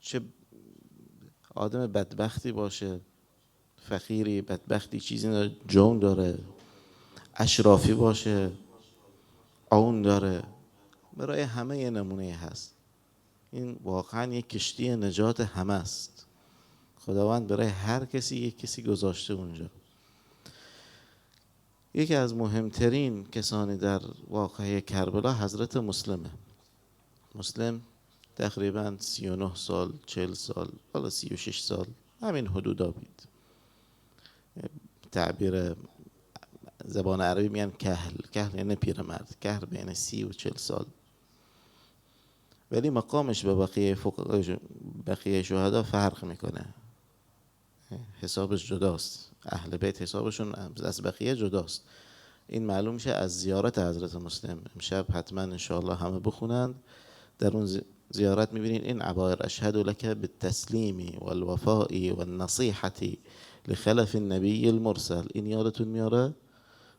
چه آدم بدبختی باشه، فقیری، بدبختی، چیزی نداره، جون داره، اشرافی باشه، عون داره، برای همه یه نمونه هست. این واقعا یک کشتی نجات همه است. خداوند برای هر کسی یک کسی گذاشته اونجا. یکی از مهمترین کسانی در واقعه کربلا حضرت مسلمه. مسلم تقریبا 39 سال، 40 سال، حالا 36 سال، همین حدودا بود. تعبیر زبان عربی میگن کهل یعنی پیرمرد، کهل بین 30 و 40 سال. ولی مقامش به بقیه شهدا فرق میکنه، حسابش جداست. اهل بیت حسابشون از بقیه جداست. این معلوم میشه از زیارت حضرت مسلم. امشب حتما انشاءالله همه بخونند. در اون زیارت میبینین این عبایر: اشهد لك بالتسلیم والوفاء والنصیحة لخلف النبی المرسل. این یادتون میاره؟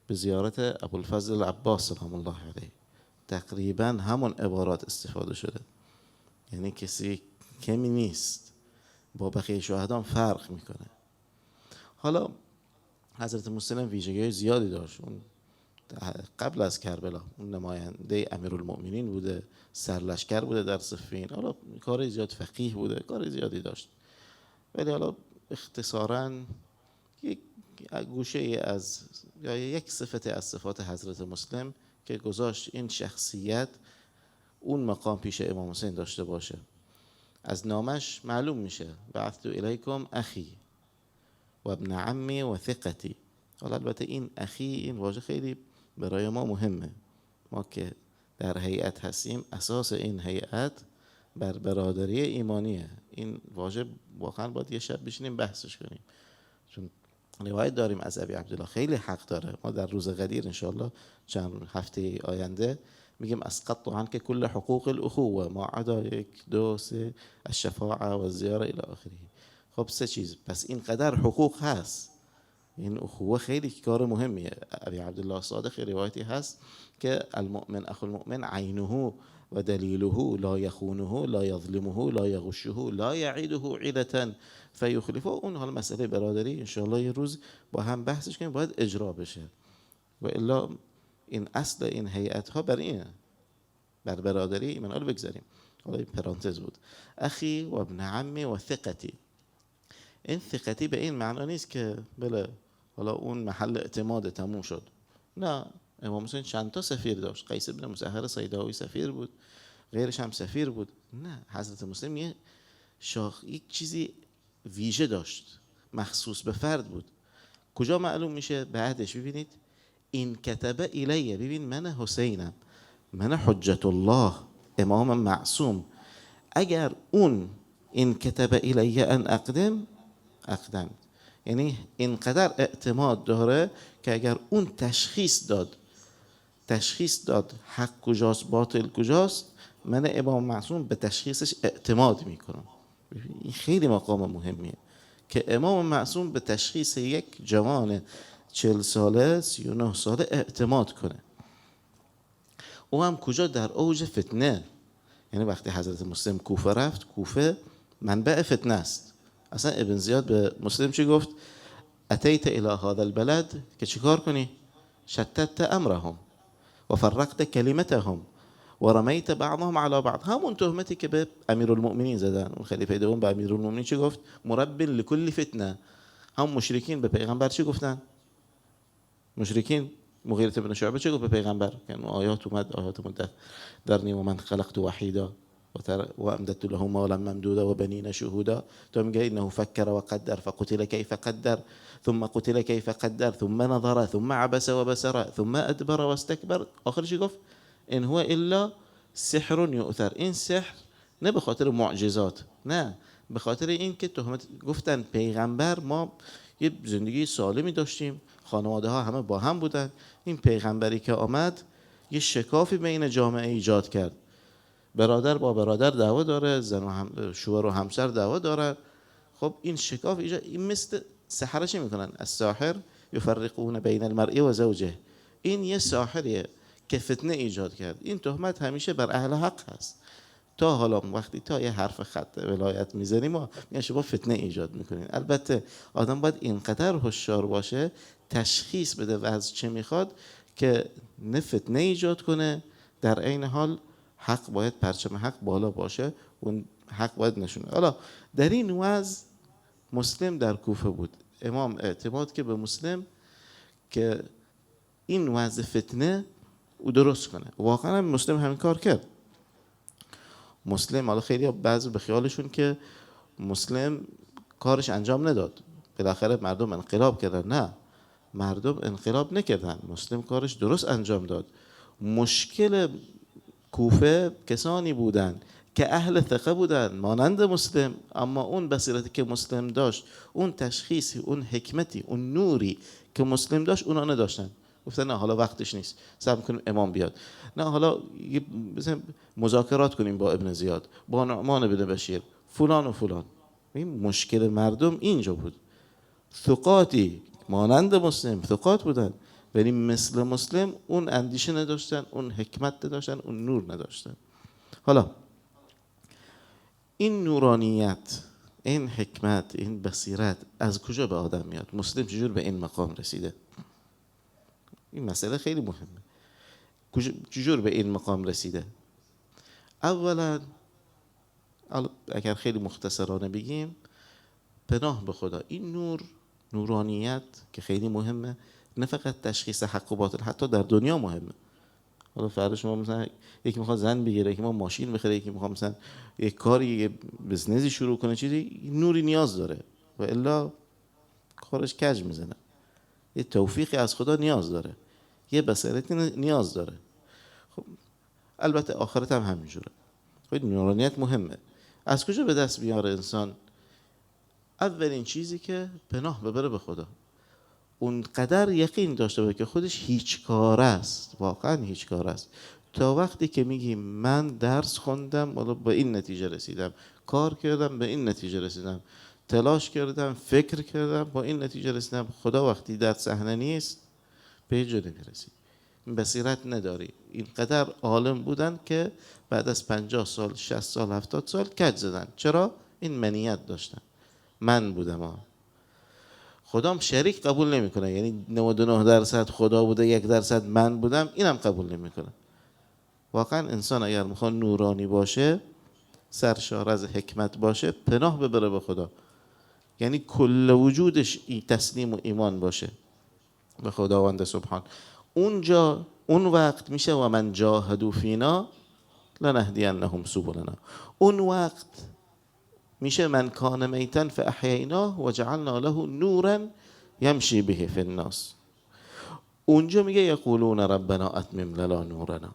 به زیارت ابوالفضل العباس سلام الله علیه تقریبا همون عبارات استفاده شده. یعنی کسی کمی نیست، با بقیه شهدان فرق میکنه. حالا حضرت مسلم ویژگی زیادی داشت. اون قبل از کربلا اون نماینده امیرالمؤمنین بوده، سرلشکر بوده در صفین، حالا کار زیاد، فقیه بوده، کار زیادی داشت. ولی حالا اختصاراً یک گوشه از یا یک صفت از صفات حضرت مسلم که گذاشت این شخصیت اون مقام پیش امام حسین داشته باشه. از نامش معلوم میشه: بعثت الیکم اخی و ابن عمی و ثقتی. حالا البته این اخی، این واژه خیلی برای ما مهمه. ما که در هیئت هستیم، اساس این هیئت بر برادری ایمانیه. این واژه واقعا باید یه شب بشینیم بحثش کنیم، چون روایت داریم از ابی عبدالله، خیلی حق داره. ما در روز قدیر انشاءالله چند هفته آینده میگیم اسقطت عنک کل حقوق الاخوه ما عدا 1 2 3 الشفاعه و الزیاره الی آخره. خب 3 چیز، پس این قدر حقوق هست. این اخوه خیلی کار مهمیه. ابی عبدالله صادق روایتی هست که المؤمن اخو المؤمن عینه و دلیله لا یخونه لا یظلمه لا یغشه لا یعیده عیدة فیخلفه. اون حالا مسئله برادری انشاءالله یه روز با هم بحثش کنیم، باید اجرا بشه. و الا این اصل این هیئت ها بر اینه، بر برادری ایمان. حالا بگذاریم، حالا این پرانتز بود. اخی و ابن عمی و ثقتی. این ثقتی به این معنا نیست که بله حالا اون محل اعتماد تموم شد. نه، امام حسین چند تا سفیر داشت. قیس بن مسهر صیداوی سفیر بود، غیرش هم سفیر بود. نه، حضرت مسلم یک چیزی ویژه داشت، مخصوص به فرد بود. کجا معلوم میشه؟ بعدش ببینید: این کتبه الیه. ببین، من حسینم، من حجت الله، امام معصوم. اگر اون این کتبه الیه ان اقدم یعنی اینقدر اعتماد داره که اگر اون تشخیص داد حق کجاست باطل کجاست، من امام معصوم به تشخیصش اعتماد میکنم. این خیلی مقام مهمیه که امام معصوم به تشخیص یک جوان 40 ساله 39 ساله اعتماد کنه. او هم کجا؟ در اوج فتنه. یعنی وقتی حضرت مسلم کوفه رفت، کوفه منبع فتنه است. اصلا ابن زیاد به مسلم چی گفت؟ اتیت الی هذا البلد که چیکار کنی؟ شتت امرهم و فرقت کلمتهم و رمیت بعضهم علی بعض. همون تهمتی که به امیرالمؤمنین زدن. اون خلیفه دوم به امیرالمؤمنین چی گفت؟ مرب لكل فتنه. هم مشرکین به پیغمبر چی گفتن؟ مشرکین مغیره بن شعبه چی گفت به پیغمبر؟ که آیات اومد، آیات درنی و من خلقت وحیدا و امددت له مالا ممدودا و بنین شهودا. تو میگه انه فکر و قدر فقتل کیف قدر ثم قتل کیف قدر ثم نظر ثم عبس و بسر ثم ادبر و استکبر. آخرش گفت ان هو الا سحر یؤثر. این سحر نه به خاطر معجزات، نه، به خاطر این که تهمت گفتن پیغمبر، ما یه زندگی سالمی داشتیم، خانواده ها همه با هم بودن، این پیغمبری که آمد یه شکافی بین جامعه ایجاد کرد. برادر با برادر دعوا داره، زن و شوهر و همسر دعوا دارن. خب این شکاف ایجاد، این مثل سحره چی میکنن؟ الساحر یفرقون بین المرء و زوجه. این یه ساحریه که فتنه ایجاد کرد. این تهمت همیشه بر اهل حق هست. تا حالا وقتی تا یه حرف خط ولایت میزنیم ما میگن شما فتنه ایجاد میکنین. البته آدم باید اینقدر هوشیار باشه تشخیص بده وضع چه میخواد که نه فتنه ایجاد کنه، در عین حال حق باید پرچم حق بالا باشه، اون حق باید نشونه. حالا در این وضع مسلم در کوفه بود، امام اعتماد که به مسلم که این وضع فتنه او درست کنه. واقعا مسلم همین کار کرد. مسلم، حالا خیلی بعضی به خیالشون که مسلم کارش انجام نداد، بالاخره مردم انقلاب کردن. نه، مردم انقلاب نکردن، مسلم کارش درست انجام داد. مشکل کوفه کسانی بودن که اهل ثقه بودن مانند مسلم، اما اون بصیرتی که مسلم داشت، اون تشخیصی، اون حکمتی، اون نوری که مسلم داشت اونا نداشتن. گفتن نه حالا وقتش نیست، صبر کنیم امام بیاد، نه حالا مثلا مذاکرات کنیم با ابن زیاد، با نعمان بن بشیر، فلان و فلان. این مشکل مردم اینجا بود. ثقاتی مانند مسلم ثقات بودن ولی مثل مسلم اون اندیشه نداشتن، اون حکمت نداشتن، اون نور نداشتن. حالا این نورانیت، این حکمت، این بصیرت از کجا به آدم میاد؟ مسلم چجور به این مقام رسیده؟ این مسئله خیلی مهمه. چجور به این مقام رسیده؟ اولا اگر خیلی مختصرانه بگیم، پناه به خدا، این نور، نورانیت که خیلی مهمه، نه فقط تشخیص حق و باطل، حتی در دنیا مهمه. حالا فردا شما مثلا یکی میخواد زن بگیره، یکی میخواد ماشین بخره، یکی میخواد مثلا یک کاری، یه بزنسی شروع کنه، چیزی، نوری نیاز داره و الا کارش کج میزنه. یه توفیقی از خدا نیاز داره، یه بصیرتی نیاز داره. خب البته آخرت هم همینجوره. خب نورانیت مهمه. از کجا به دست بیاره انسان؟ اولین چیزی که پناه ببره به خدا، اون قدر یقین داشته باشه که خودش هیچ کار است، واقعا هیچ کار است. تا وقتی که میگی من درس خوندم حالا به این نتیجه رسیدم، کار کردم به این نتیجه رسیدم، تلاش کردم، فکر کردم با این نتیجه رسیدم، خدا وقتی در صحنه نیست به هیچ جا نمیرسی. بصیرت نداری. این قدر عالم بودن که بعد از 50 سال 60 سال 70 سال کج زدن. چرا؟ این منیت داشتن، من بودم خدام شریک قبول نمیکنه، یعنی 99% خدا بوده 1% من بودم، اینم قبول نمیکنه. واقعا انسان اگر میخواد نورانی باشه، سرشار از حکمت باشه، پناه ببره به خدا، یعنی کل وجودش تسلیم و ایمان باشه به خداوند سبحان. اونجا اون وقت میشه و من جاهدوا فینا لنهدینهم سبلنا. اون وقت میشه من کان میتا فاحییناه و جعلنا له نورا یمشی به فی الناس. اونجا میگه یقولون ربنا اتمم لنا نورنا.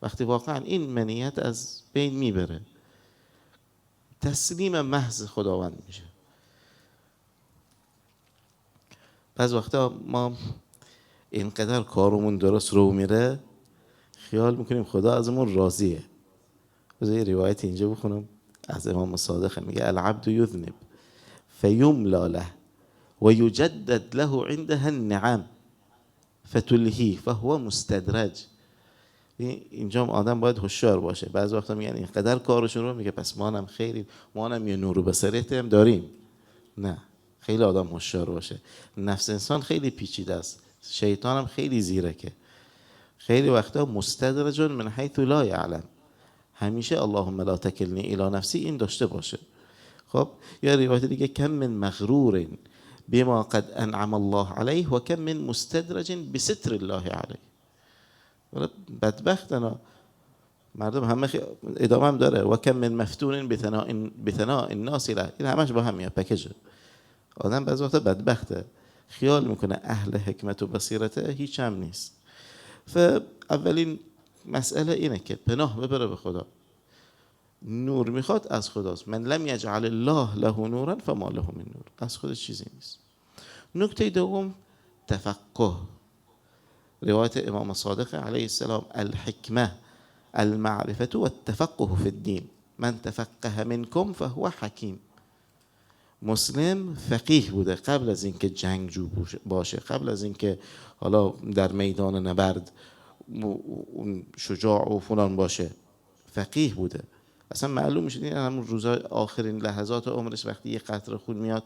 وقتی واقعا این منیت از بین میبره، تسلیم محض خداوند میشه. بعض وقتا ما اینقدر کارمون درست رو میره خیال میکنیم خدا ازمون راضیه. بذار یه روایت اینجا بخونم از امام صادق، میگه العبد یذنب فیملا له و یجدد له عندها النعم فتلهی فهو مستدرج. اینجا آدم باید هوشیار باشه. بعضی وقتا میگن اینقدر کارشون رو، میگه پس ما هم خیلی، ما هم یه نور و بصیرت هم داریم. نه، خیلی آدم هوشیار باشه. نفس انسان خیلی پیچیده است، شیطان هم خیلی زیرکه. خیلی وقتا مستدرج من حیث لا یعلم. همیشه اللهم لا تکلنی الی نفسی این داشته باشه. خب یا روایت دیگه کم من مغرور بما قد انعم الله علیه و کم من مستدرج بستر الله علیه. بدبختنا مردم همه ادامه هم داره و کم من مفتون بثناء الناس له. این همش با هم میاد پکیج. آدم بعضی وقتا بدبخته، خیال میکنه اهل حکمت و بصیرته، هیچ هم نیست. فاولین مسئله اینه که پناه ببره به خدا. نور میخواد از خداست. من لم یجعل الله له نورا فما له من نور. از خود چیزی نیست. نکته دوم تفقه. روایت امام صادق علیه السلام الحکمه المعرفه و التفقه فی الدین من تفقه منکم فهو حکیم. مسلم فقیه بوده قبل از اینکه جنگجو باشه، قبل از اینکه حالا در میدان نبرد شجاع و فلان باشه، فقیه بوده. اصلا معلوم میشه این همون روزای آخرین لحظات عمرش وقتی یه قطره خون میاد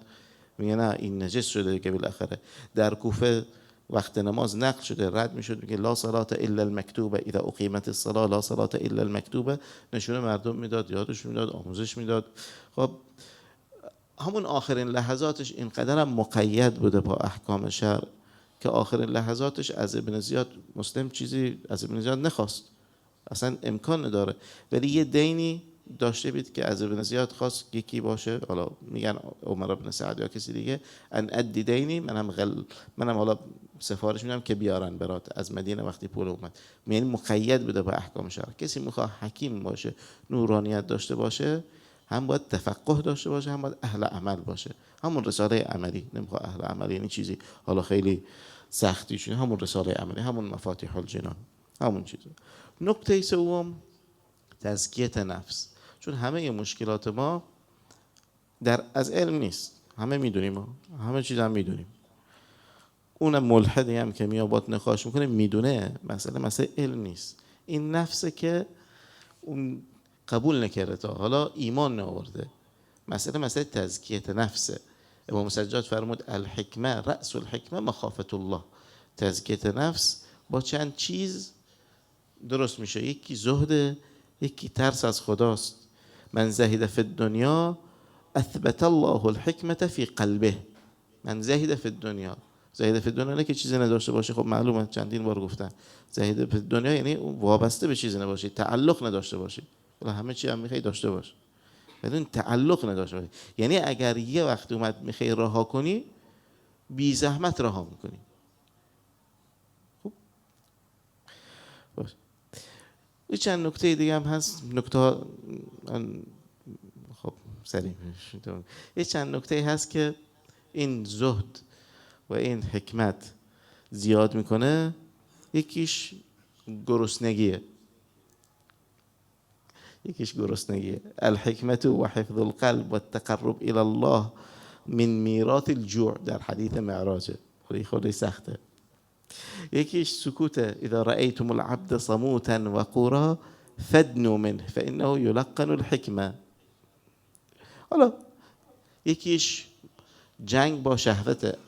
میگه نه این نجس شده که بالاخره. در کوفه وقت نماز نقل شده رد میشد میگه لا صلاة الا المکتوبه اذا اقیمت الصلاة لا صلاة الا المکتوبه، نشونه مردم میداد، یادش میداد، آموزش میداد. خب همون آخرین لحظاتش اینقدر هم مقید بوده با احکام شرع که آخرین لحظاتش از ابن زیاد مسلم چیزی از ابن زیاد نخواست، اصلا امکان نداره، ولی یه دینی داشته بید که از ابن زیاد خواست یکی باشه، حالا میگن عمر بن سعد یا کسی دیگه، ان ادی دینی، منم حالا سفارش میدم که بیارن برات از مدینه وقتی پول اومد. یعنی مقید بوده با احکام شرع. کسی میخواد حکیم باشه، نورانیت داشته باشه، هم باید تفقه داشته باشه، هم باید اهل عمل باشه. همون رساله عملی، نمیخواد اهل عمل یعنی چیزی حالا خیلی سختی شده، همون رساله عملی، همون مفاتیح الجنان، همون چیزه. نکته سوم تزکیه نفس، چون همه مشکلات ما از علم نیست، همه میدونیم، همه چیز هم میدونیم. اون ملحدی هم که میاباد نقاش میکنه میدونه مسئله علم نیست، این نفسه که اون قبول نکرده تا حالا ایمان نآورده. مسئله تزکیه نفسه. امام سجاد فرمود الحکمه رأس الحکمه مخافت الله. تزکیه نفس با چند چیز درست میشه، یکی زهد، یکی ترس از خداست. من زهد فی الدنیا اثبت الله الحکمة فی قلبه. من زهد فی الدنیا، زهد فی الدنیا نه که چیزی نداشته باشه، خب معلومه چندین بار گفتن زهد فی الدنیا یعنی وابسته به چیزی نباشه، تعلق نداشته باشه. ولی همه چی هم میخوای داشته باشه بدون تعلق نداشته باشه. یعنی اگر یه وقت اومد میخوای رها کنی بی زحمت رها میکنی. خب باشه. یه چند نکته دیگه هم هست، نکته خب سریع یه چند نکته هست که این زهد و این حکمت زیاد میکنه. یکیش گرسنگیه، الحکمت و حفظ القلب و التقرب الى الله من میراث الجوع، در حدیث معراجه، خیلی سخته. یکیش سکوته، اذا رأیتم العبد صموتا وقورا فادنوا منه فانه یلقن الحکمه. حالا یکیش جنگ با شهوت،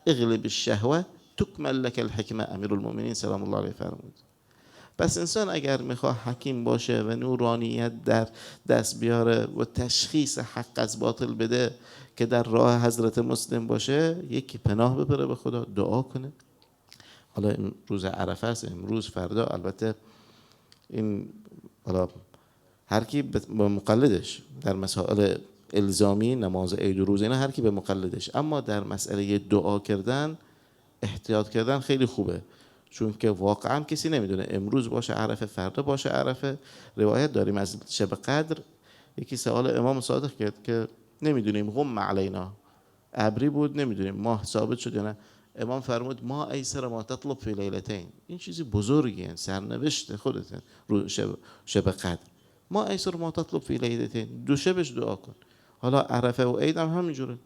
اغلب الشهوه تکمل لك الحکمه، امیرالمؤمنین سلام الله علیه فرمود. پس انسان اگر میخواد حکیم باشه و نورانیت در دست بیاره و تشخیص حق از باطل بده که در راه حضرت مسلم باشه، یکی پناه ببره به خدا، دعا کنه. حالا این روز عرفه است، امروز فردا، البته این حالا هر کی به مقلدش در مسائل الزامی، نماز عید و روز اینا هر کی به مقلدش، اما در مسئله دعا کردن احتیاط کردن خیلی خوبه، چون که واقعا کسی نمیدونه امروز باشه عرفه، فردا باشه عرفه. روایت داریم از شب قدر یکی سوال امام صادق کرد که نمیدونیم غم علینا، ابری بود نمیدونیم ماه ثابت شد یا نه. امام فرمود ما ایسر ما تطلب فی لیلتین، این چیزی بزرگیه، سرنوشت خودته رو شب قدر. ما ایسر ما تطلب فی لیلتین، دو شبش دعا کن. حالا عرفه و عید هم همینجوره،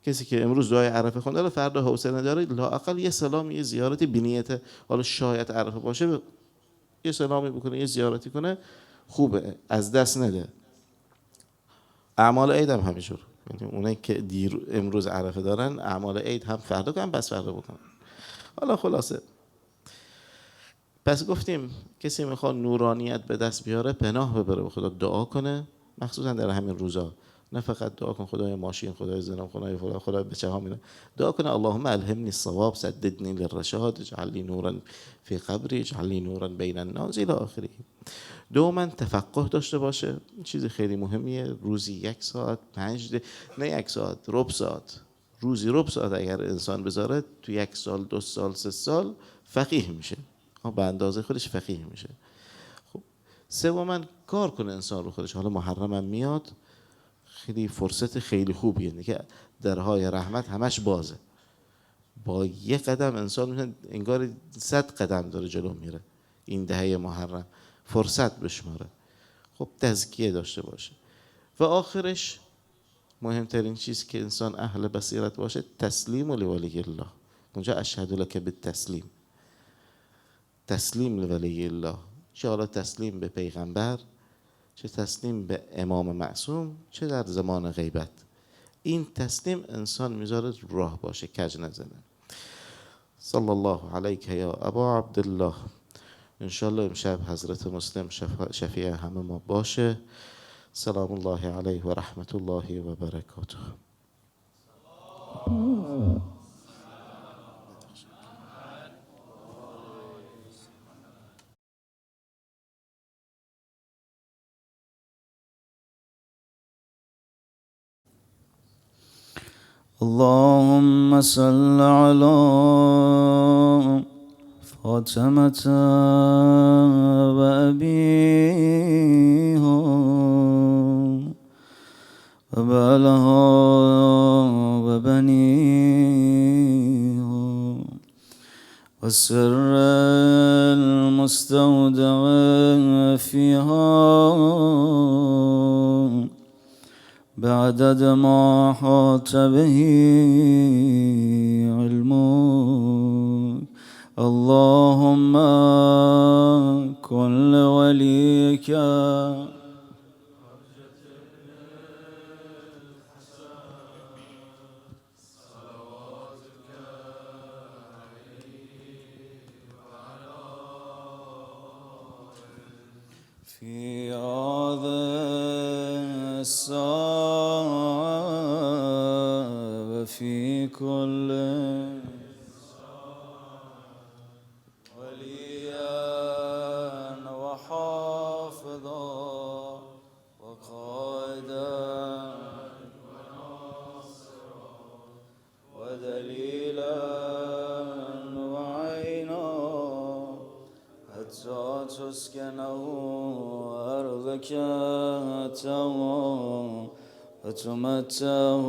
کسی که امروز دعای عرفه خونده فردا حوصله نداره، لااقل یه سلام، یه زیارتی بنیته، حالا شاید عرفه باشه یه سلامی بکنه، یه زیارتی کنه، خوبه، از دست نده. اعمال عید هم همینجور، یعنی اونایی که امروز عرفه دارن اعمال عید هم فردا کنن، بس فردا بکنن. حالا خلاصه پس گفتیم کسی میخواد نورانیت به دست بیاره پناه ببره به خدا، دعا کنه، مخصوصا در همین روزا. نه فقط دعا کن خدای ماشین، خدای زنم، خدای فلان، خدای بچه ها، دعا کنه اللهم الهمنی الصواب سددنی للرشاد اجعل لی نورا فی قبری اجعل لی نورا بین الناس الی آخره. دوما تفقه داشته باشه، چیز خیلی مهمیه. روزی 1 ساعت 5 نه 1 ساعت، ربع ساعت، روزی ربع ساعت اگر انسان بذاره تو 1 سال 2 سال 3 سال فقیه میشه، به اندازه خودش فقیه میشه. خب سوما کار کنه انسان رو خودش. حالا محرم هم میاد، خیلی فرصت خیلی خوبیه که درهای رحمت همش بازه، با یه قدم انسان میتونه انگار 100 قدم داره جلو میره. این دهه محرم فرصت بشماره. خب تزکیه داشته باشه. و آخرش مهمترین چیز که انسان اهل بصیرت باشه، تسلیم لولی الله. اونجا اشهد لک بالتسلیم، تسلیم لولی الله، چه حالا تسلیم به پیغمبر، چه تسلیم به امام معصوم، چه در زمان غیبت. این تسلیم انسان میذاره راه باشه، کج نزنه. صلی الله علیک یا ابا عبدالله. انشالله امشب حضرت مسلم شفیع همه ما باشه. سلام الله علیه و رحمت الله و برکاته. اللهم صل على فاطمة وأبيها وبعلها وبنيها والسر المستودع فيها بعدد ما حاط به علمك. اللهم كن لوليك في هذا الساعة وفي كل وليا وحافظا وقائدا ودليلا وعينا حتى تسكنه أرضك وتمتعه.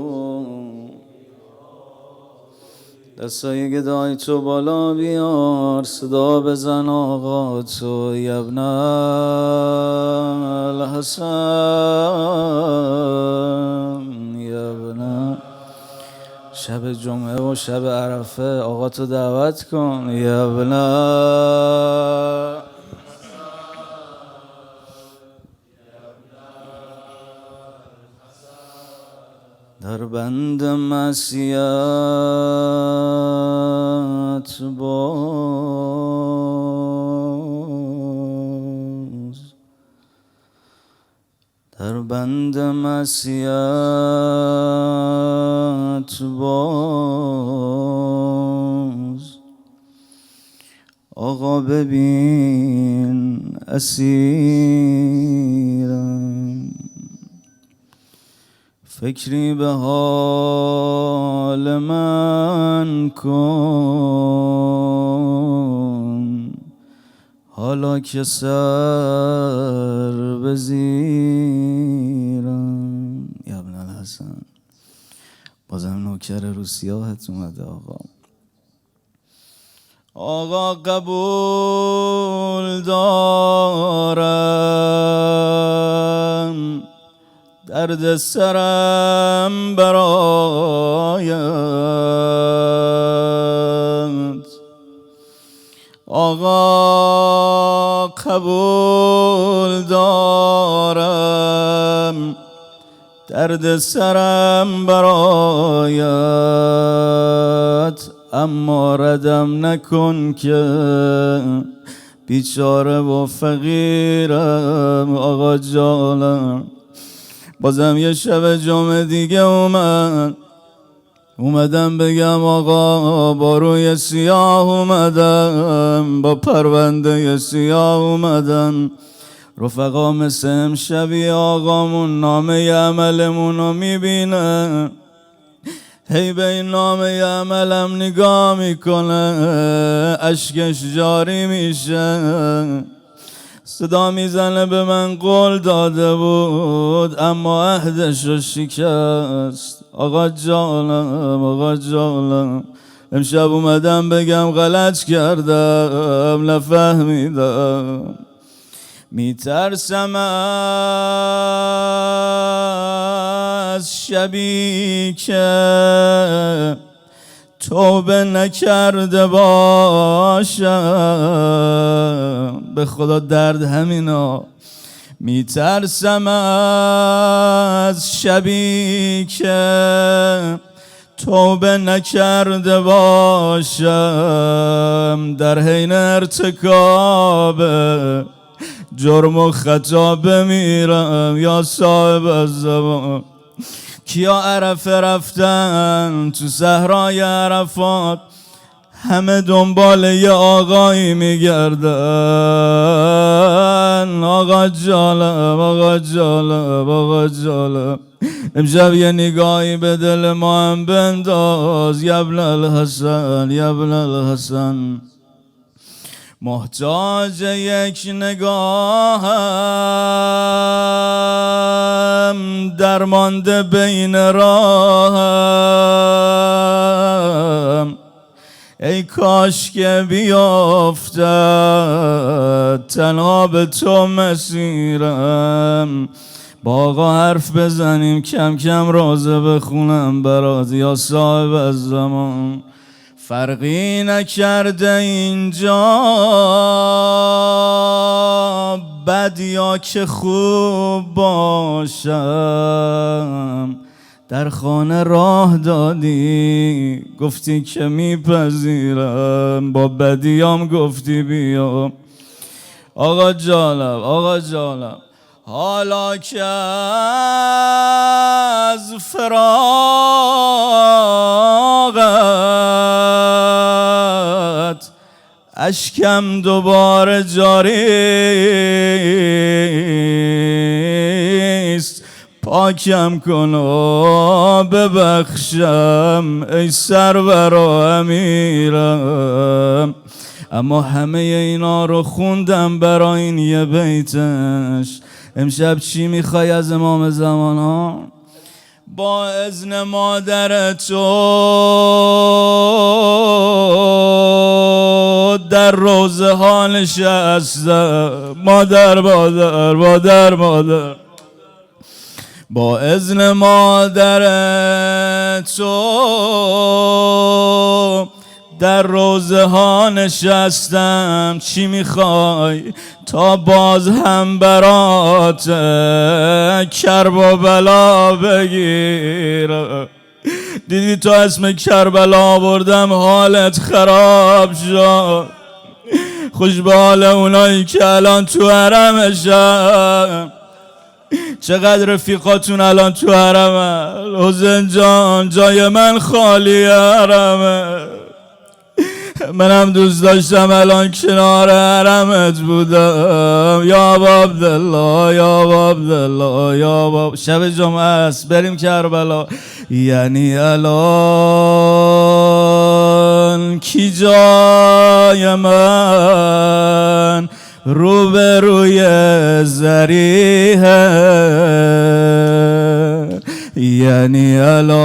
دستای گدای تو بالا بیار، صدا بزن آقا تو ابن الحسن، ابن شب جمعه و شب عرفه آقا تو دعوت کن ابن در بند معصیت باز، در بند معصیت باز. آقا ببین اسیرم، فکری به حال من کن، حالا که سر بزیرم. ابن الحسن بازم نوکر رو سیاهت اومده آقا. آقا قبول دارم درد سرم برایت، آقا قبول دارم درد سرم برایت، اما ردم نکن که بیچاره و فقیرم. آقا جانم بازم یه شب جمعه دیگه اومدم بگم آقا با روی سیاه اومدم، با پرونده سیاه اومدم. رفقا مثل امشبی آقامون نامه عملمونو میبینه، هی به این نامه عملم نگاه میکنه، اشکش جاری میشه، صدا میزنه به من قول داده بود اما عهدش رو شکست. آقا جانم آقا جانم امشب اومدم بگم غلط کردم، نفهمیدم. میترسم از شبی که توبه نکرده باشم. به خدا درد همینا میترسم از شبی که توبه نکرده باشم، در حین ارتکاب جرم و خطا بمیرم. یا صاحب الزمان، کیا عرفه رفتن تو صحرای عرفات، همه دنبال یه آقایی میگردن. آقا جالب، آقا جالب، آقا جالب. امشب یه نگاهی به دل ما هم بنداز یبن الحسن، یبن الحسن. محتاج یک نگاهم درمانده بین راهم، ای کاش که بیافتد تنها به تو مسیرم. با آقا حرف بزنیم کم کم روزه بخونم برات یا صاحب الزمان. فرقی نکرده اینجا بد یا که خوب باشم، در خانه راه دادی گفتی که میپذیرم، با بدیام گفتی بیا. آقا جالب، آقا جالب. حالا که از فراغت اشکم دوباره جاریست، پاکم کن و ببخشم ای سرور و امیرم. اما همه اینا رو خوندم برای این یه بیتش. امشب چی میخوای از امام زمان ها؟ با اذن مادر تو در روزه ها نشستم، مادر مادر مادر مادر. با اذن مادر تو در روزه ها نشستم. چی میخوای تا باز هم برات کرب و بلا بگیرم؟ دیدی تو اسم کربلا بردم حالت خراب شد. خوش به حال اونایی که الان تو حرمشن. چقدر رفیقاتون الان تو حرمن؟ حسین جان جای من خالی حرمه. منم دوست داشتم الان کنار حرمت بودم. یا عبدالله، یا عبدالله، یا شب جمعه است بریم کربلا. یعنی الان کی جای من روبروی ذریحه؟ یعنی الان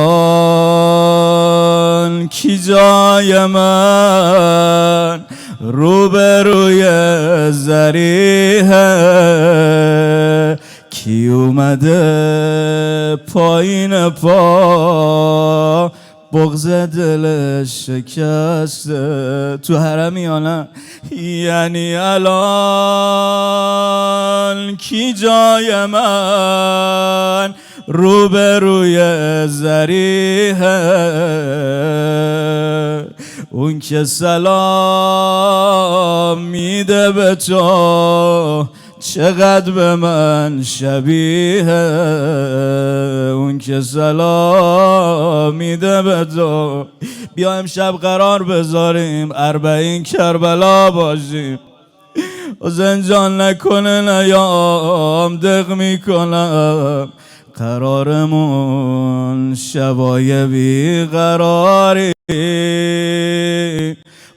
کی جای من روبروی ذریحه؟ کی اومده پایین پا بغض دلش شکسته؟ تو حرمی یا نه؟ یعنی الان کی جای من روبروی ذریحه؟ اون که سلام میده به تو چقدر به من شبیه. اون که سلام میده به تو. بیا امشب قرار بذاریم 40 کربلا باشیم. حسین جان نکنه نیام دق میکنم. قرارمون شبای بی قراری،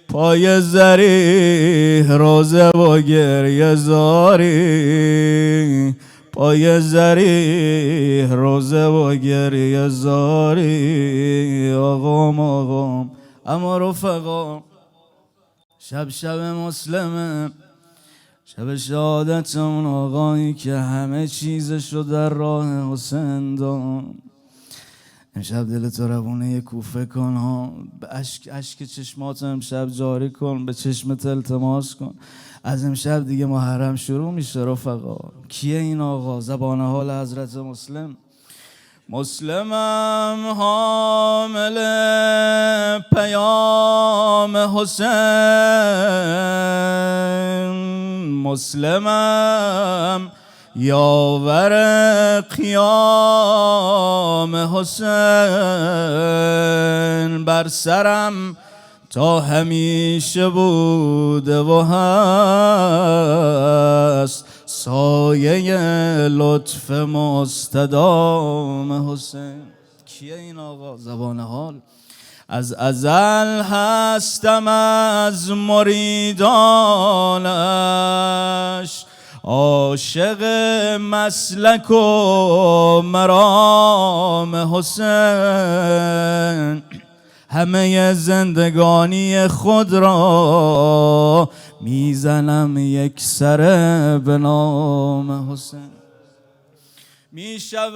پای ذریح روزه و گریه زاری، پای ذریح روزه و گریه زاری. آقام آقام اما رفقام، شب شب مسلمه، شب شهادت اون آقایی که همه چیزشو در راه حسین داد. امشب دل تو روونه یه کوفه کن ها، به اشک چشمات امشب جاری کن، به چشمت التماس کن. از امشب دیگه محرم شروع میشه رفقا. کیه این آقا؟ زبان حال حضرت مسلم. مسلمم حامل پیام حسین، مسلمم یاور قیام حسین. بر سرم تا همیشه بوده و هست سایه لطف مستدام حسین. کیه این آقا؟ زبان حال. از ازل هستم از مریدانش، عاشق مسلک و مرام حسین. همه زندگانی خود را میزنم یک سره به نام حسین. میشوم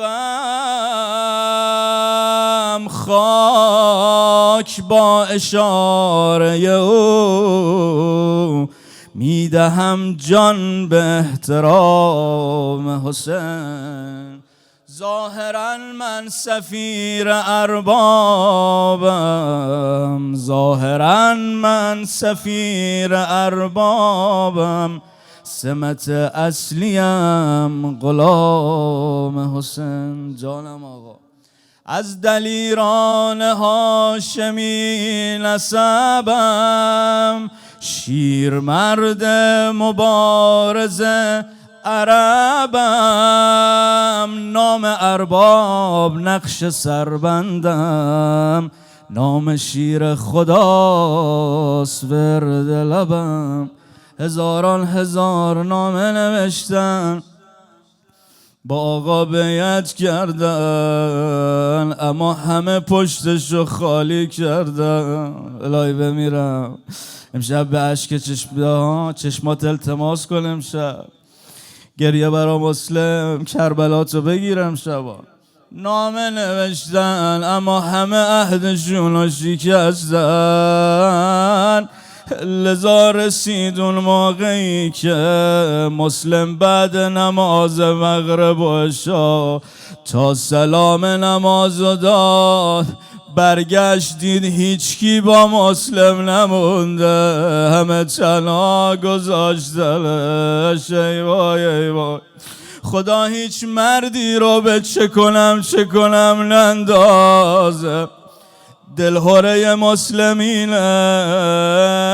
خاک با اشاره او، میدهم جان به احترام حسین. ظاهرا من سفیر اربابم، ظاهرا من سفیر اربابم، سمت اصلیم غلام حسین. جانم آقا. از دلیران هاشمی نسبم، شیرمرد مبارزه عربم. نام ارباب نقش سربندم، نام شیر خداست ورد لبم. هزاران هزار نامه نوشتن، با آقا بیعت کردن، اما همه پشتشو خالی کردن. الهی بمیرم امشب به اشک چشمات التماس کن. امشب گریه برا مسلم، کربلاتو بگیرم شبا. نامه نوشتن اما همه عهدشونو شکستن، لذا رسید اون موقعی که مسلم بعد نماز مغرب و عشا تا سلام نمازو داد، برگشت دید هیچکی با مسلم نمونده، همه تنها گذاشتنش. ای وای ای وای، خدا هیچ مردی رو به چه کنم نندازه. دلهوره مسلمینه.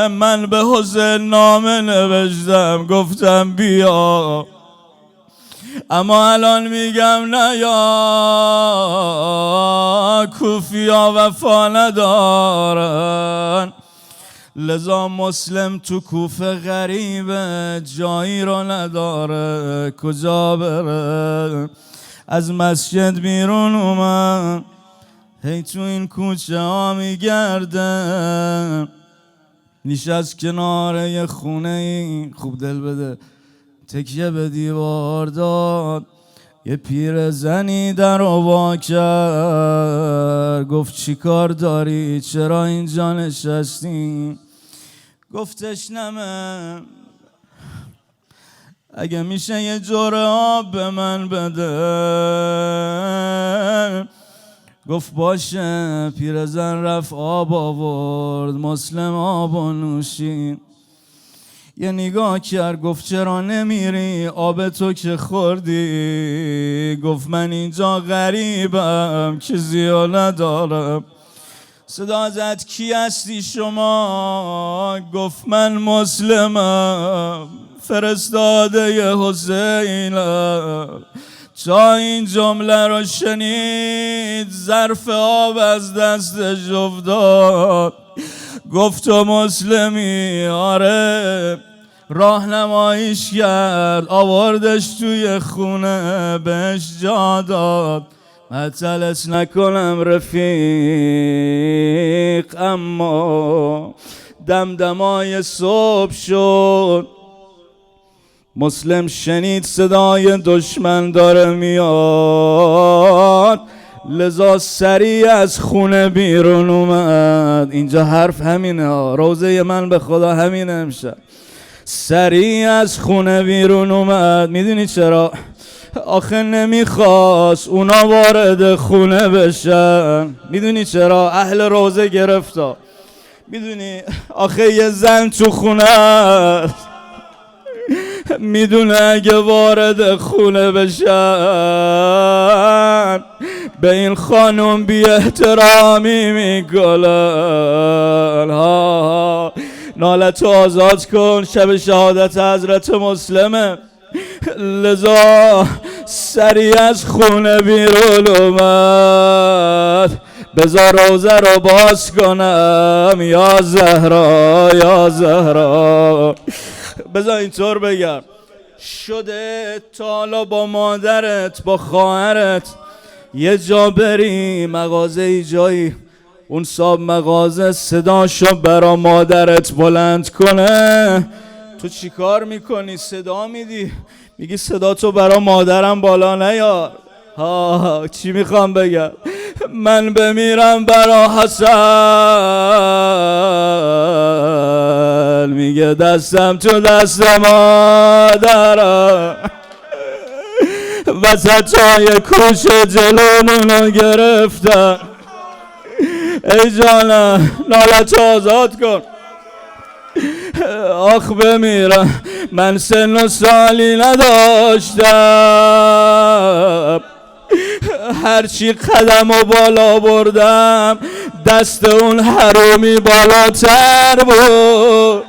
من به حسین نامه نوشتم، گفتم بیا، اما الان میگم نه یا کوفیا وفا ندارن. لذا مسلم تو کوفه غریبه، جایی رو نداره کجا بره. از مسجد بیرون اومد، هی تو این کوچه ها میگرده، نشست کنار یه خونه ای، خوب دل بده، تکیه به دیوار داد. یه پیر زنی در وا کرد، گفت چی کار داری؟ چرا اینجا نشستی؟ گفتش نمه، اگه میشه یه جوره آب به من بده. گفت باشه. پیرزن رفت آب آورد، مسلم آب و نوشید. یه نگاه کرد، گفت چرا نمیری؟ آب تو که خوردی. گفت من اینجا غریبم، چیزی رو ندارم. صدا زد کی هستی شما؟ گفت من مسلمم، فرستاده ی حسینم. تا این جمله رو شنید، ظرف آب از دستش افتاد. گفت تو مسلمی؟ آره. راهنماییش کرد، آوردش توی خونه، بهش جا داد. مطلت نکنم رفیق، اما دمدمای صبح شد. مسلم شنید صدای دشمن داره میاد، لذا سریع از خونه بیرون اومد. اینجا حرف همینه، روزه من به خدا همینه امشب. سریع از خونه بیرون اومد. میدونی چرا؟ آخه نمیخواست اونا وارد خونه بشن. میدونی چرا؟ اهل روزه گرفتا. میدونی آخه یه زن تو خونه است، میدونه اگه وارد خونه بشن به این خانم بی احترامی میکنن. ها نالت آزاد کن، شب شهادت حضرت مسلمه. لذا سریع از خونه بیرون اومد. بذار روزه رو باز کنم یا زهرا یا زهرا. بذار اینطور بگم، شده تا حالا با مادرت با خواهرت یه جا بری مغازه ای جایی، اون صاحب مغازه صداشو برا مادرت بلند کنه، تو چی کار میکنی؟ صدا میدی، میگی صدا تو برا مادرم بالا نیار. ها چی میخوام بگم؟ من بمیرم برا حسن، میگه دستم تو دست مادرم. وسطای کوچه جلومونو گرفتن. ای جانم نالت آزاد کن. آخ بمیرم، من سن و سالی نداشتم، هرچی قدم و بالا بردم دست اون حرومی بالاتر بود.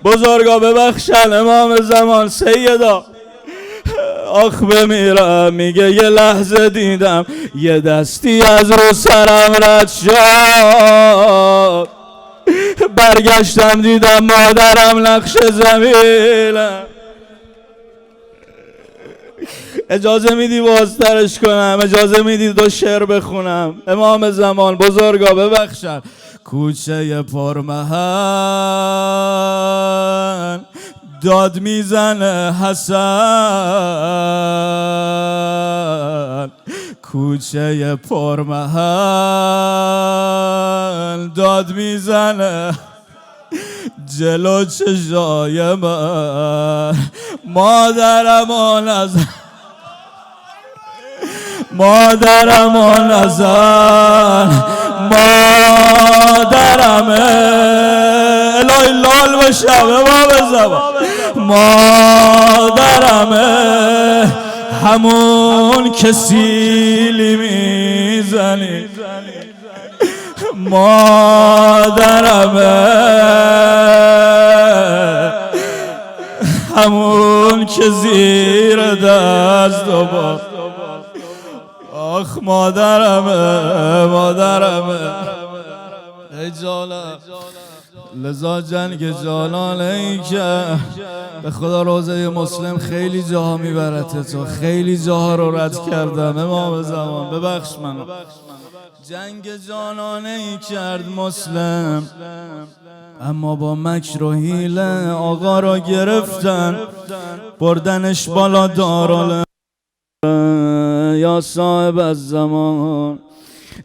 بزرگا ببخشن امام زمان سیدا. آخ بمیرم، میگه یه لحظه دیدم یه دستی از رو سرم رد شد، برگشتم دیدم مادرم نقش زمینم. اجازه میدی بازترش کنم؟ اجازه میدی دو شعر بخونم؟ امام زمان بزرگا ببخشن. کوچه پرمهن داد میزنه حسن، کوچه پرمهن داد میزنه جلو چشای من. مادرم و نزن، مادرم و نزن، مادرم الهی لال بشم امام زمان. مادرم همون که سیلی میزنی، مادرم همون که زیر دست و با. آخ مادرم مادرم ای جانم. لذا جنگ جانان ای که به خدا روزه مسلم خیلی جاها میبرته، تو خیلی جاها رو رد کردم امام زمان ببخش منو. جنگ جانانه ای کرد مسلم، اما با مکر و حیله آقا را گرفتن، بردنش بالا دارال یا صاحب از زمان.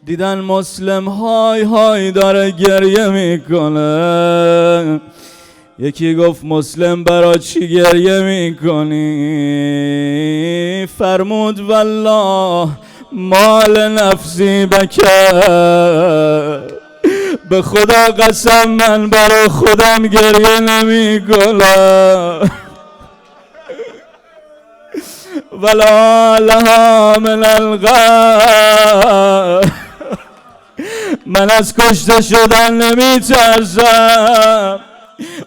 دیدن مسلم های های داره گریه میکنه. یکی گفت مسلم برا چی گریه میکنی؟ فرمود والله مال نفسی بکر، به خدا قسم من برا خودم گریه نمیکنم. ولا لها من الغم، من از کشته شدن نمیترسم.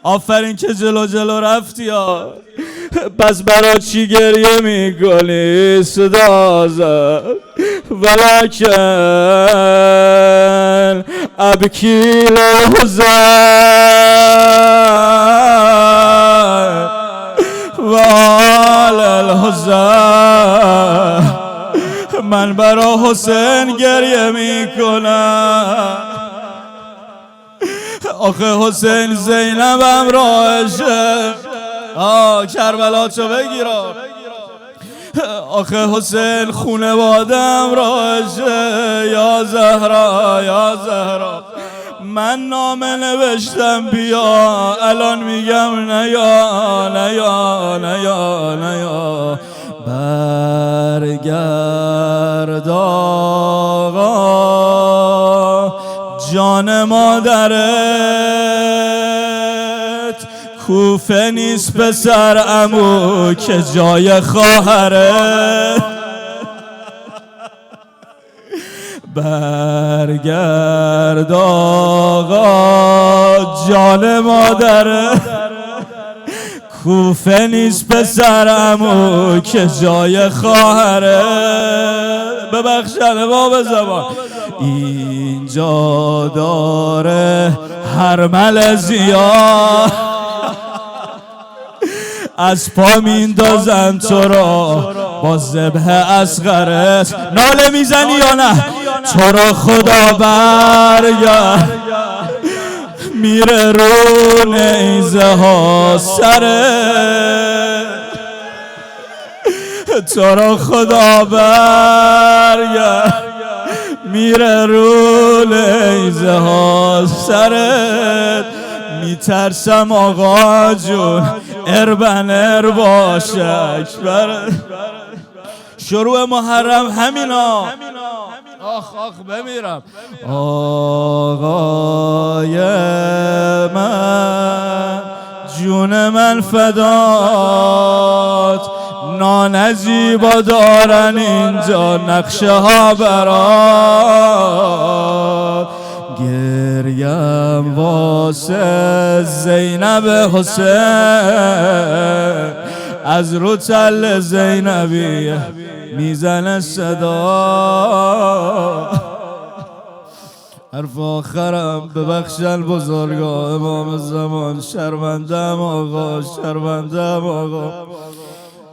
آفرین که جلو جلو رفتی ها. پس برا چی گریه میکنی؟ صدا زد ولکن ابکی لحزن و آل الحزن، من برا حسین گریه میکنم. آخه حسین زینبم راهشه، کربلا چو بگیرا. آخه حسین خونوادم راشه، یا زهرا یا زهرا. من نامه نوشتم بیا، الان میگم نیا نیا نیا نیا. برگرد آقا جان مادرت، کوفه نیست پسر عمو که جای خواهرت. برگرد آقا جان مادرت، کوفه نیست پسر عمو که جای خواهرت. ببخشن باب زبان اینجا داره هرمل زیاد، از پا میندازن تو را با ذبح اصغرت. ناله میزنی یا نه؟ تو را خدا برگرد، میره رو نیزه ها سرت. تو را خدا برگرد، میره رو نیزه ها سرت. میترسم آقا جون اربنر باشه اکبر. شروع محرم همینا. آخ آخ بمیرم. آقای من جون من فدات، نانجیبا دارن اینجا نقشه ها برات. گریم واسه زینب حسین، از رو تل زینبی میزنه صدا. حرف آخرم ببخشن بزرگا امام زمان، شرمندم آقا شرمندم آقا.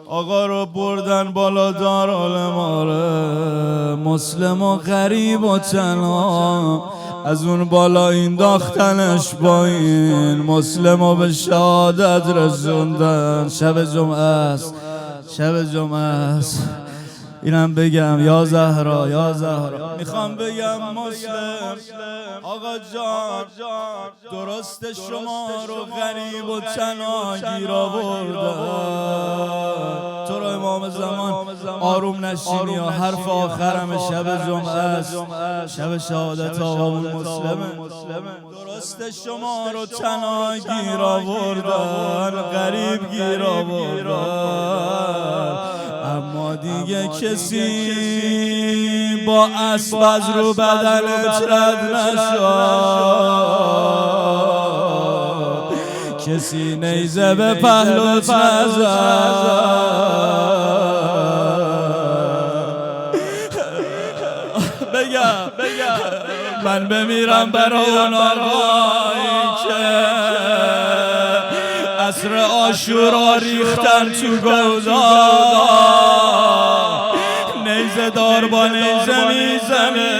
آقا رو بردن بالا دارالماره، مسلم و غریب و تنها، از اون بالا انداختنش با این مسلم و به شهادت رسوندن. شب جمعه است، شب جمعه است. اینم بگم یا زهرا یا زهرا. میخوام بگم مسلم آقا جان، درست شما رو غریب و تنها گیر آوردن. تو رو امام زمان آروم نشینی یا حرف آخرم شب جمعه است، شب شهادت آقامون مسلمه. درست شما رو تنها گیر آوردن، غریب گیر آوردن، اما دیگه کسی با اسب از رو بدنت رد نشد، کسی نیزه به پهلوت نزد. بگم من بمیرم برای اون آقایی که عصر عاشورا ریختن تو گودا، نیزه دار با نیزه میزنه،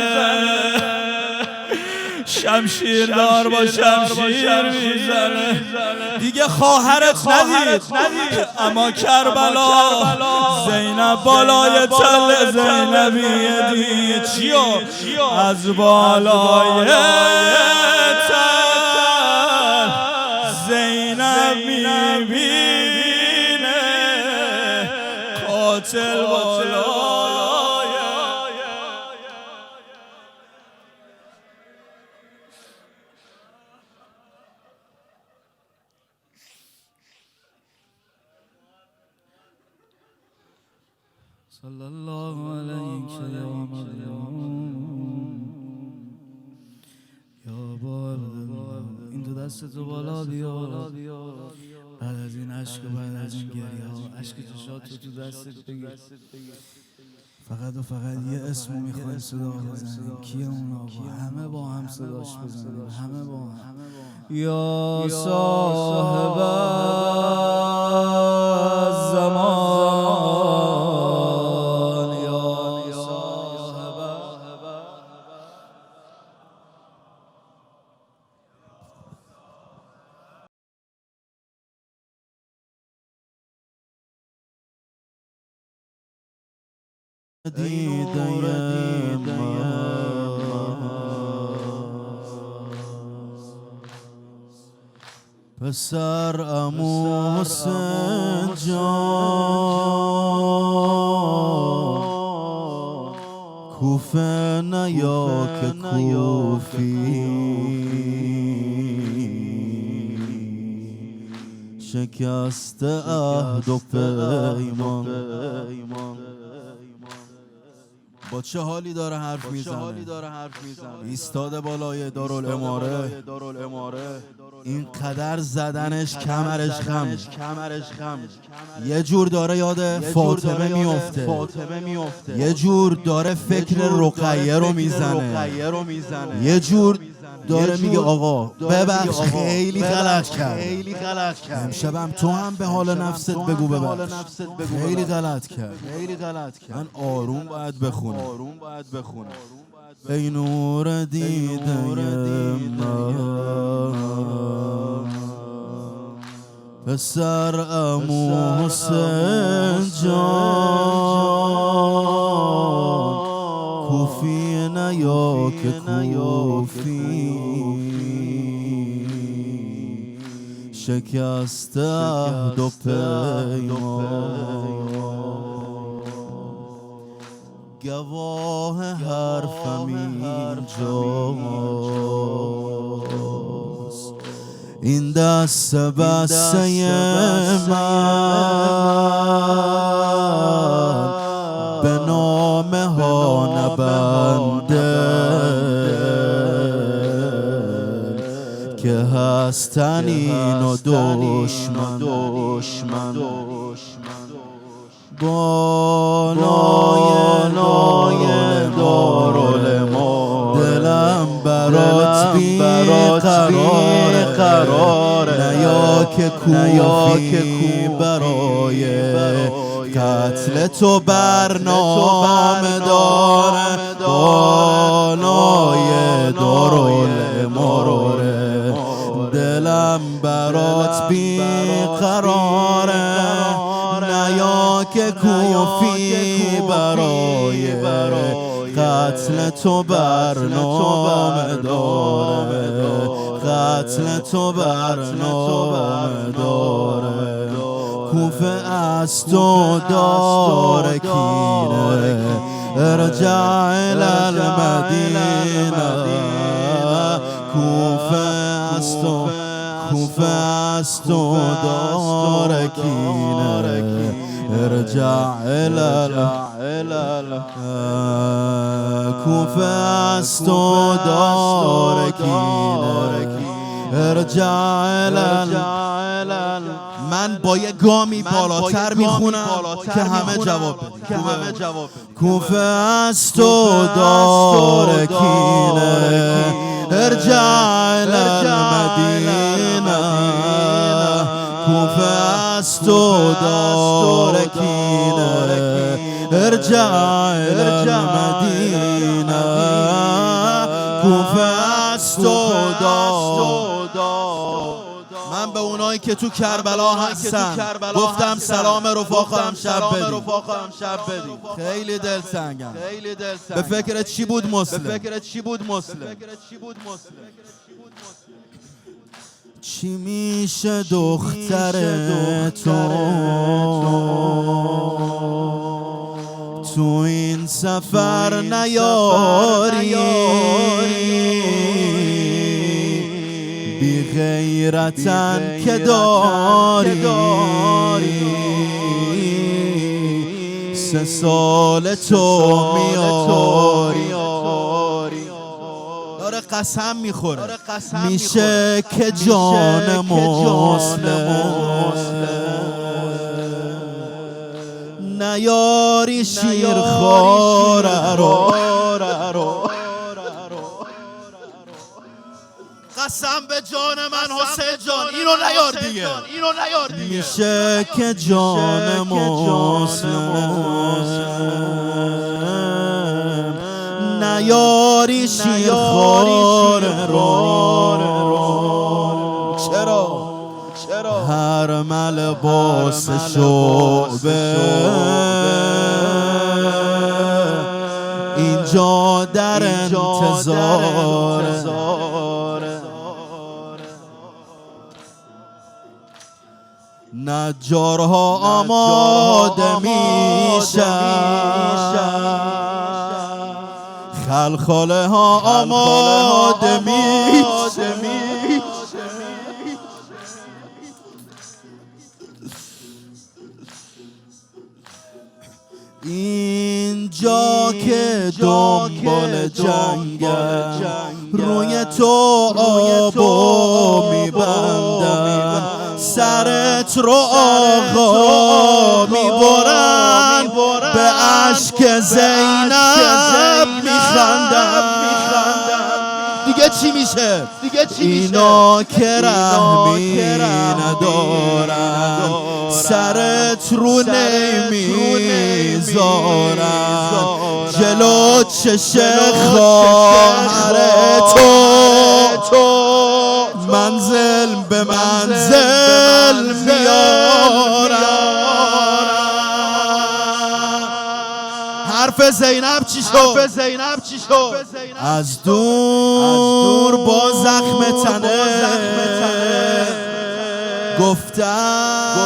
شمشیر دار با شمشیر میزنه. دیگه خواهرت ندید اما کربلا زینب بالای تل زینبیه دید. چیو؟ از بالای تل زینب میبینه قاتل بالای. صلی الله علیک یا مریم یا بار. این دو دست تو بالا بیار، بعد از این عشق و بعد از این گریه ها عشق چشات تو دستت بگیر. فقط و فقط یه اسمو میخوایم صدا بزنیم. کیه اون آقا؟ همه با هم صداش بزنیم، همه با هم. یا صاحب دیده پسر عمو حسین جان کوفه نیا که کوفی شکست عهد و پیمان با چه حالی داره حرف میزنه ایستاده بالای دارالاماره این قدر زدنش کمرش خم یه جور داره یاد فاطمه میفته یه جور داره فکر رقیه رو میزنه یه جور داره میگه آقا ببخش خیلی غلط کرد امشبم تو هم به حال نفست بگو ببخش خیلی غلط کرد من آروم باید بخونم ای نور دیده من پسر عمو حسین جان کوفی نیا که کوفی شکست عهد و پیمان گواه حرفم اینجاست این دست بسته من به نامه ها نبنده که هستن این و دشمن بالای دارالاماره دلم برات بیقراره نیا که کوفی برای قتل تو برنامه داره بالای دارالاماره دلم برات بیقراره نیا که کوفی برای قتل تو برنامه داره قتل تو برنامه داره کوفه از تو داره کینه ارجع المدینه کوفه از تو داره کینه ارجع کوفه از تو داره کینه ارجع من با یه گامی بالاتر میخونم که همه جواب بدیم کوفه از تو داره کینه ارجع المدینه کوفه از تو داره کینه ارجع المدینه کوفه از تو داره. من به اونایی که تو کربلا هستن گفتم سلام رفاقم شب بدیم خیلی دلتنگم به فکر چی بود مسلم چی میشه دختر تو این سفر نیاری بی غیرتن که داری 3 سال تو میاری داره قسم میخوره میشه که جان مسلم نیاری شیرخواره رو قسم به جان من حسین جان اینو نیار دیگه میشه که جان مسلم نیاری شیرخواره رو چرا هر ملباس شعبه اینجا در انتظار نجارها آماده میشن، خلخاله ها آماده میشن. اینجا که دنبال جنگن، روی تو آبو میبندن، سرت رو آقا میبرن، به عشق زینب میخندن. دیگه چی میشه؟ اینا که رحمی ندارن، سرت رو نمیذارن، جلو چش خواهر تو منزل به منزل میارن. حرف زینب چی شد؟ از دور با زخم تنه گفتم،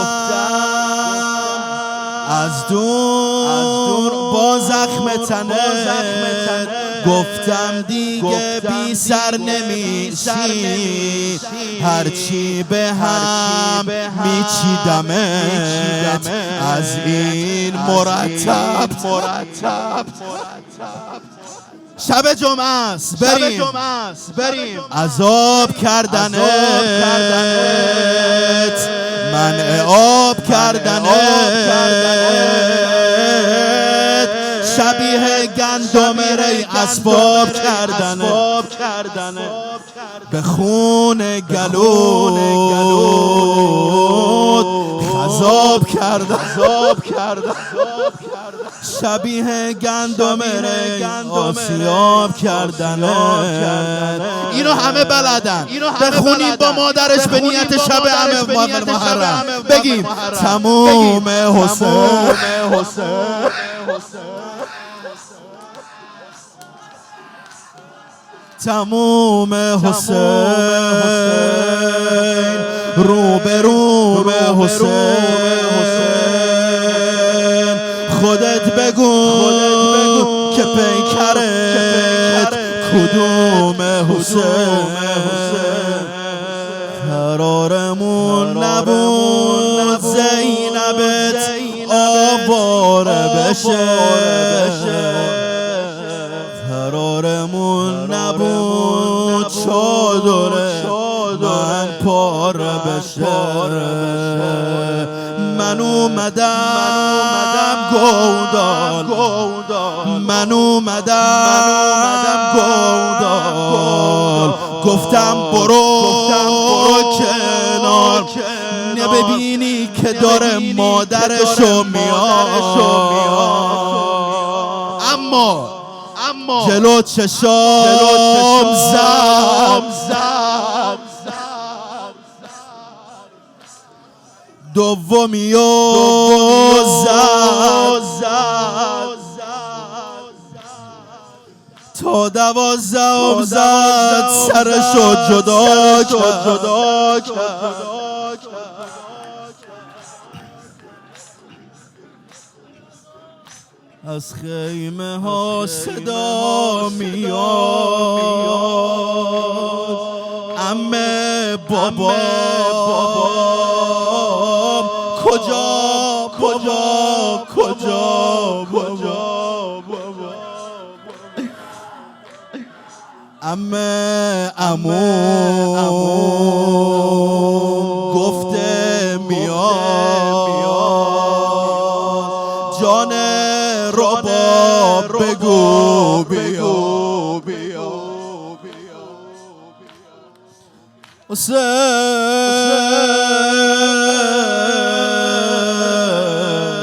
از دور با زخم تنه گفتم دیگه بی سر نمیشی، هرچی به هم میچیدمت از این مرتب. شب جمعه است بریم عذاب کردنت، منع آب کردنت، شبیه گندم ری اسباب کردنت، به خون گلود خذاب کردن، شبیه گندم ری آسیاب کردن. اینو همه بلدن، بخونیم با مادرش به نیت شب همه محرم، بگیم تموم حسین، تموم حسین، رو به حسین، خودت بگو که پیکرت کدوم حسین. قرارمون نبود زینبت آواره بشه، قرارمون نبود چادره من پاره بشه. من اومدم گودال، من اومدم گودال، گفتم برو کنار، نبینی که داره مادرشو میاد. اما جلو چشام زد، دومیو زد، تا 12 زد، سرشو جدا کرد. از خیمه ها صدا میاد، عمه بابا کجا عمه عمو گفته میاد، جان رباب بگو بیا. حسین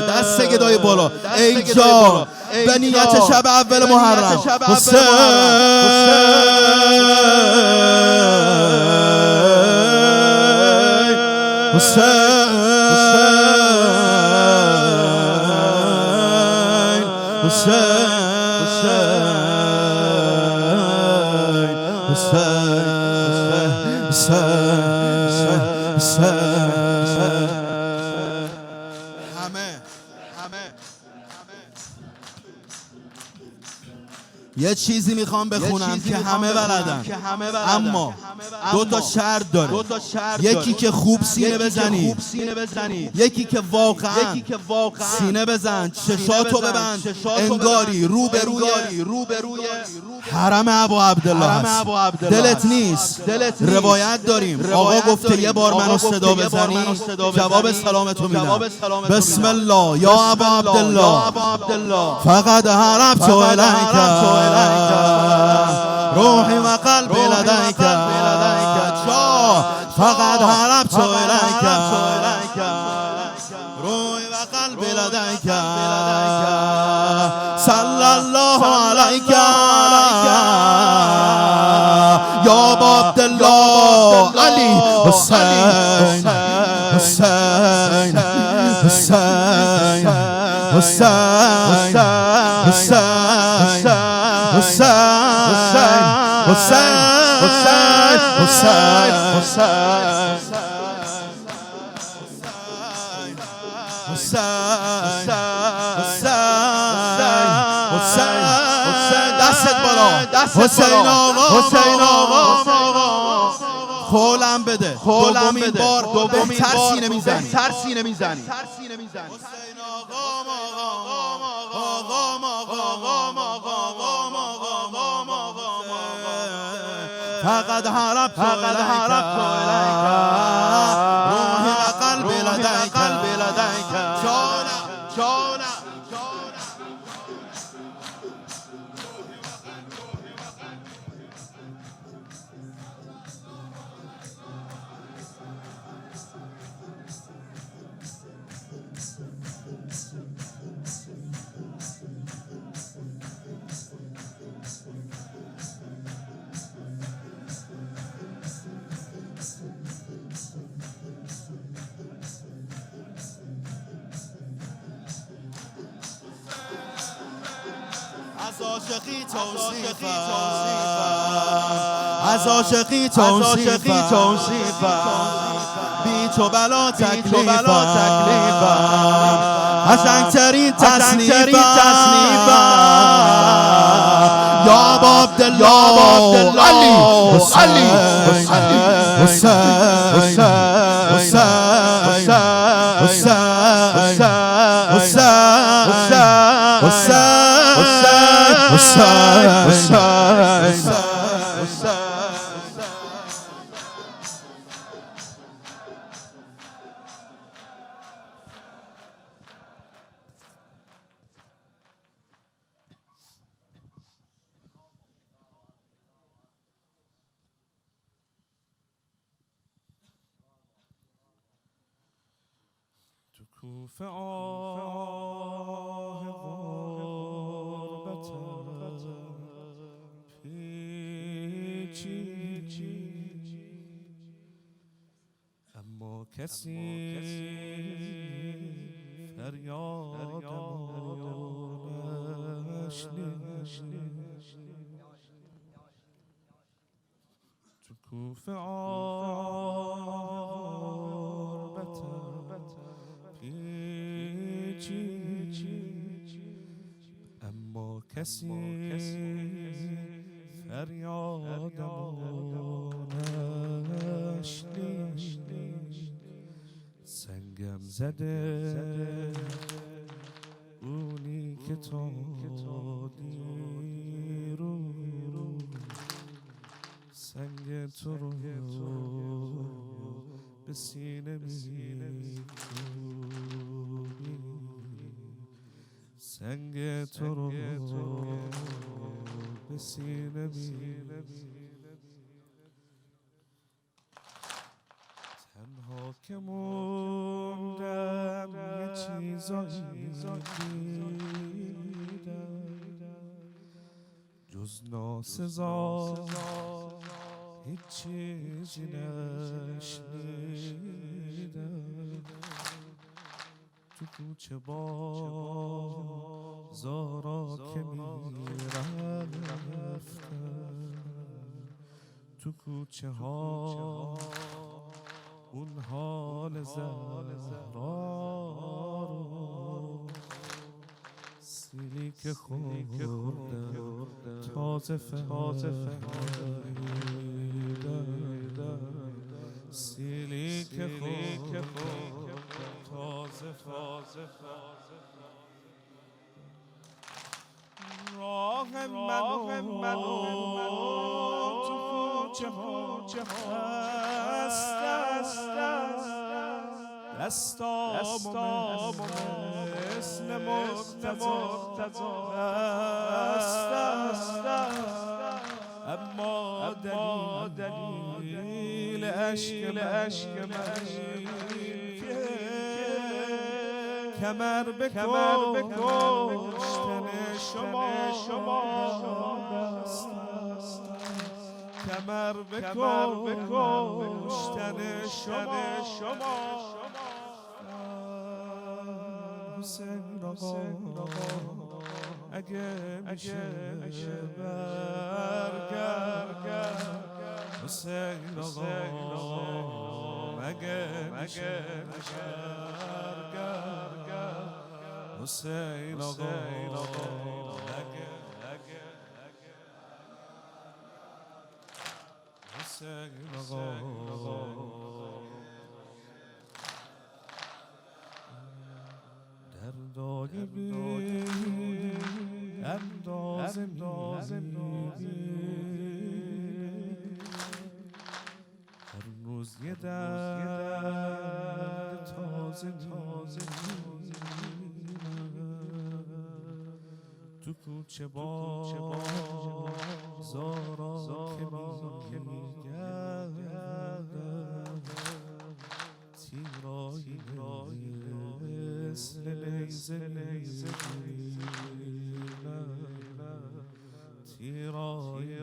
دست گدای بالا، ای جان به نیت شب اول محرم. حسین حسین یه چیزی میخوام بخونم که همه بلدن، اما دو تا شرط داره. یکی که خوب سینه بزنی، یکی که واقعا سینه بزن، چشاتو ببند انگاری روبروی حرم ابا عبدالله هست. دلت نیست؟ روایت داریم آقا گفته یه بار منو صدا بزنی جواب سلامتو میدم. بسم الله یا ابا عبدالله فقد حربت الیک روحی و قلبی لدیک فقد حربت الیک روحی و قلبی لدیک صلی الله علیک یا ابا عبدالله علی حسین حسین حسین حسین حسین حسین دستت بالا حسین آقا خولم بده دومین بار بهتر سینه میزنی فقد حربت الیک روحی و قلبی لدیک جانم از عاشقی توصیفم بی تو بلا تکلیفم قشنگترین تصنیفم یا ابا عبدالله علی حسین کوفه آه غربت پیچی اما کسی فریادمو نشنید. تو کوفه آه غربت اما کسی فریادمو نشنید. سنگم زده اونی که تا دیروز سنگ تو رو به سینه می‌کوبی. سنگ تو رو به سینه تنها که موندم یه چیزایی دیدم جز ناسزا هیچ چیزی نشنیدم. تو کوچه بازارا که میرفتم تو کوچه ها اون حال زهرا رو سیلی که خوردم تازه فهمیدم سیلی که خوردم تازه راه منو تو کوچه ها دستامو مثل مرتضا اما دلیل عشق من کمر بکشتن شما کمر بکشتن شما حسین آقا اگه میشه برگرد حسین آقا اگه میشه برگرد حسین آقا حسین آقا دردای بی اندازه هر روز یه درد تازه تو کوچه بازارا که میگردم تیرایی مثل نیزه تیرایی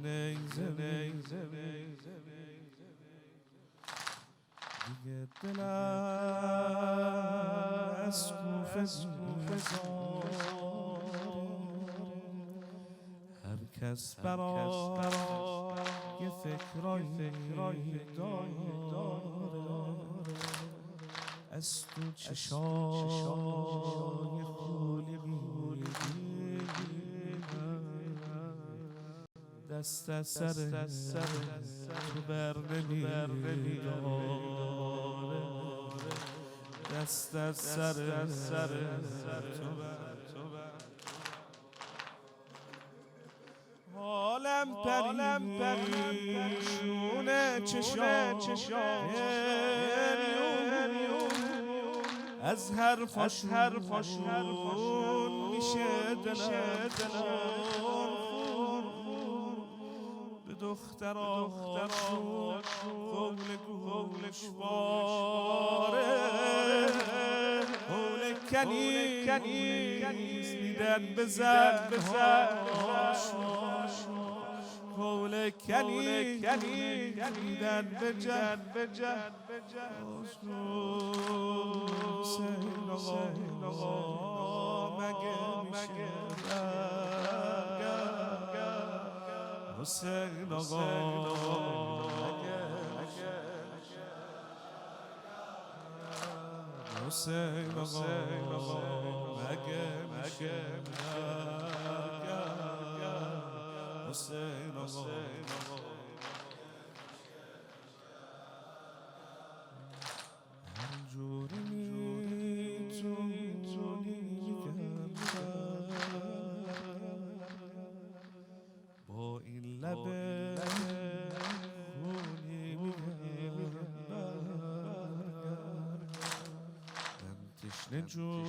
نیزه دیگه دلم از کوفه هر کس برای یه فکرایی داره از تو چشای خولی دست از سر تو بر نمیداره دست از سر تو بر حالم پریشونه چشام از حرفاشون میشه دلم به دختراشون قول گوشواره قول کنیز میدن به زنهاشون قول کنیز میدن به حسین آقا مگه میشه حسین آقا حسین آقا مگه میشه حسین آقا جوری میتونی بگم با این لب خونی میگم من تشنه جون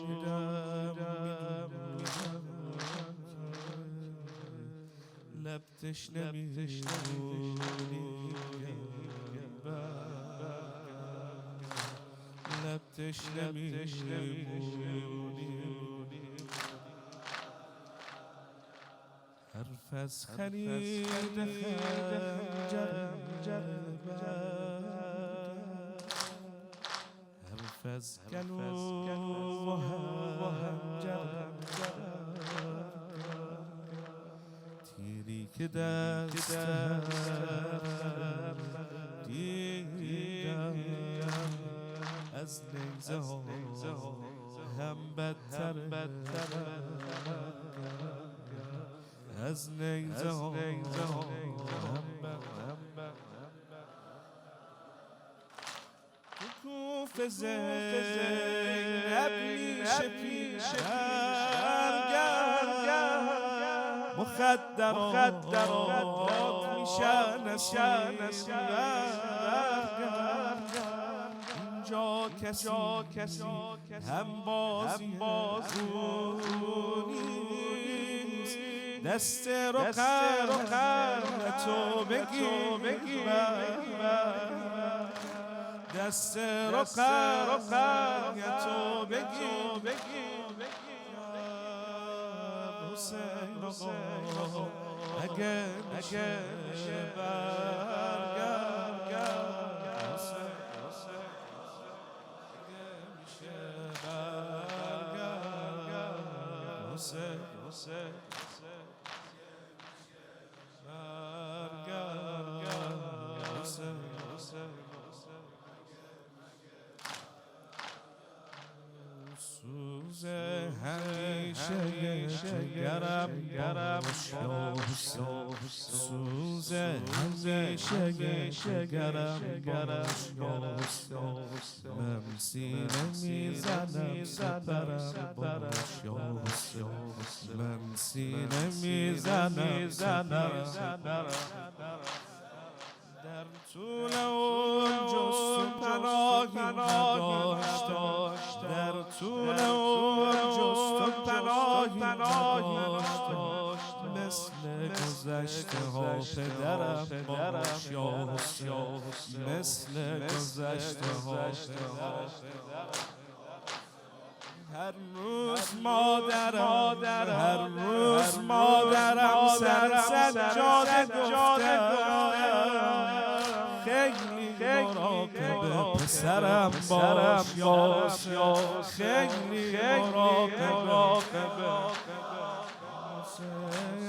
میدم لب تشنه میمونی لب تشنه میمونی حرف از خرید خنجر حرف از گلو و هنجر تیری که دست نیزه هم بدتر از نیزه هم کوف زینب پیش مخدرات میشن اینجا کسی هم بازی نیست دست رو تو بگیر دست رو تو بگیر حسین آقا اگه میشه برگرد حسین سوزه همیشه گرم سوزه همیشه گرم من سینه میزنم سپرم من سینه میزنم در طول اون جست پناهی نداشت در طول اون جست پناهی نداشت مثل گذشته ها پدرم باش یا مثل گذشته ها هر روز مادرم سر سجاده گفتم خیلی مراقب پسرم باش خیلی مراقب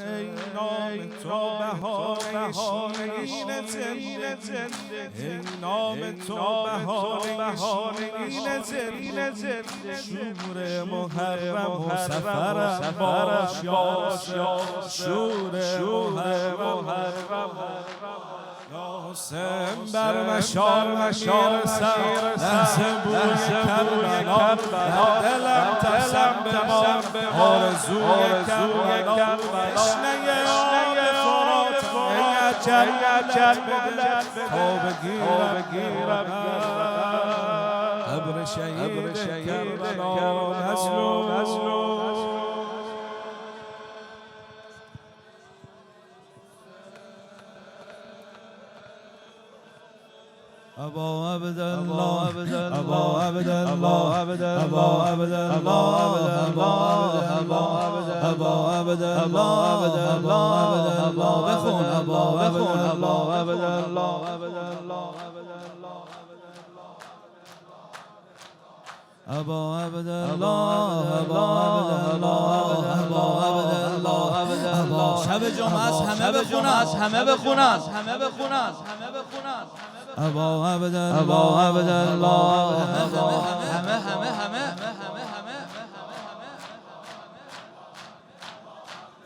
ای نام تو بهانه شیرین زندگی ای نام تو بهانه شیرین زندگی شور محرم و سفرم باش شور محرم حسین بر مشام میرسم لحظه بوی کربلا در دلم ترسم بمان آرزوی کربلا تشنه آب فرات ای اجل تا بگیرم قبر شهید کربلا مظلوم أبا عبد الله أبا عبد الله أبا عبد الله أبا عبد الله بخون أبا عبد الله أبا عبد الله شب جمعه است همه بخونن أبا عبد الله همه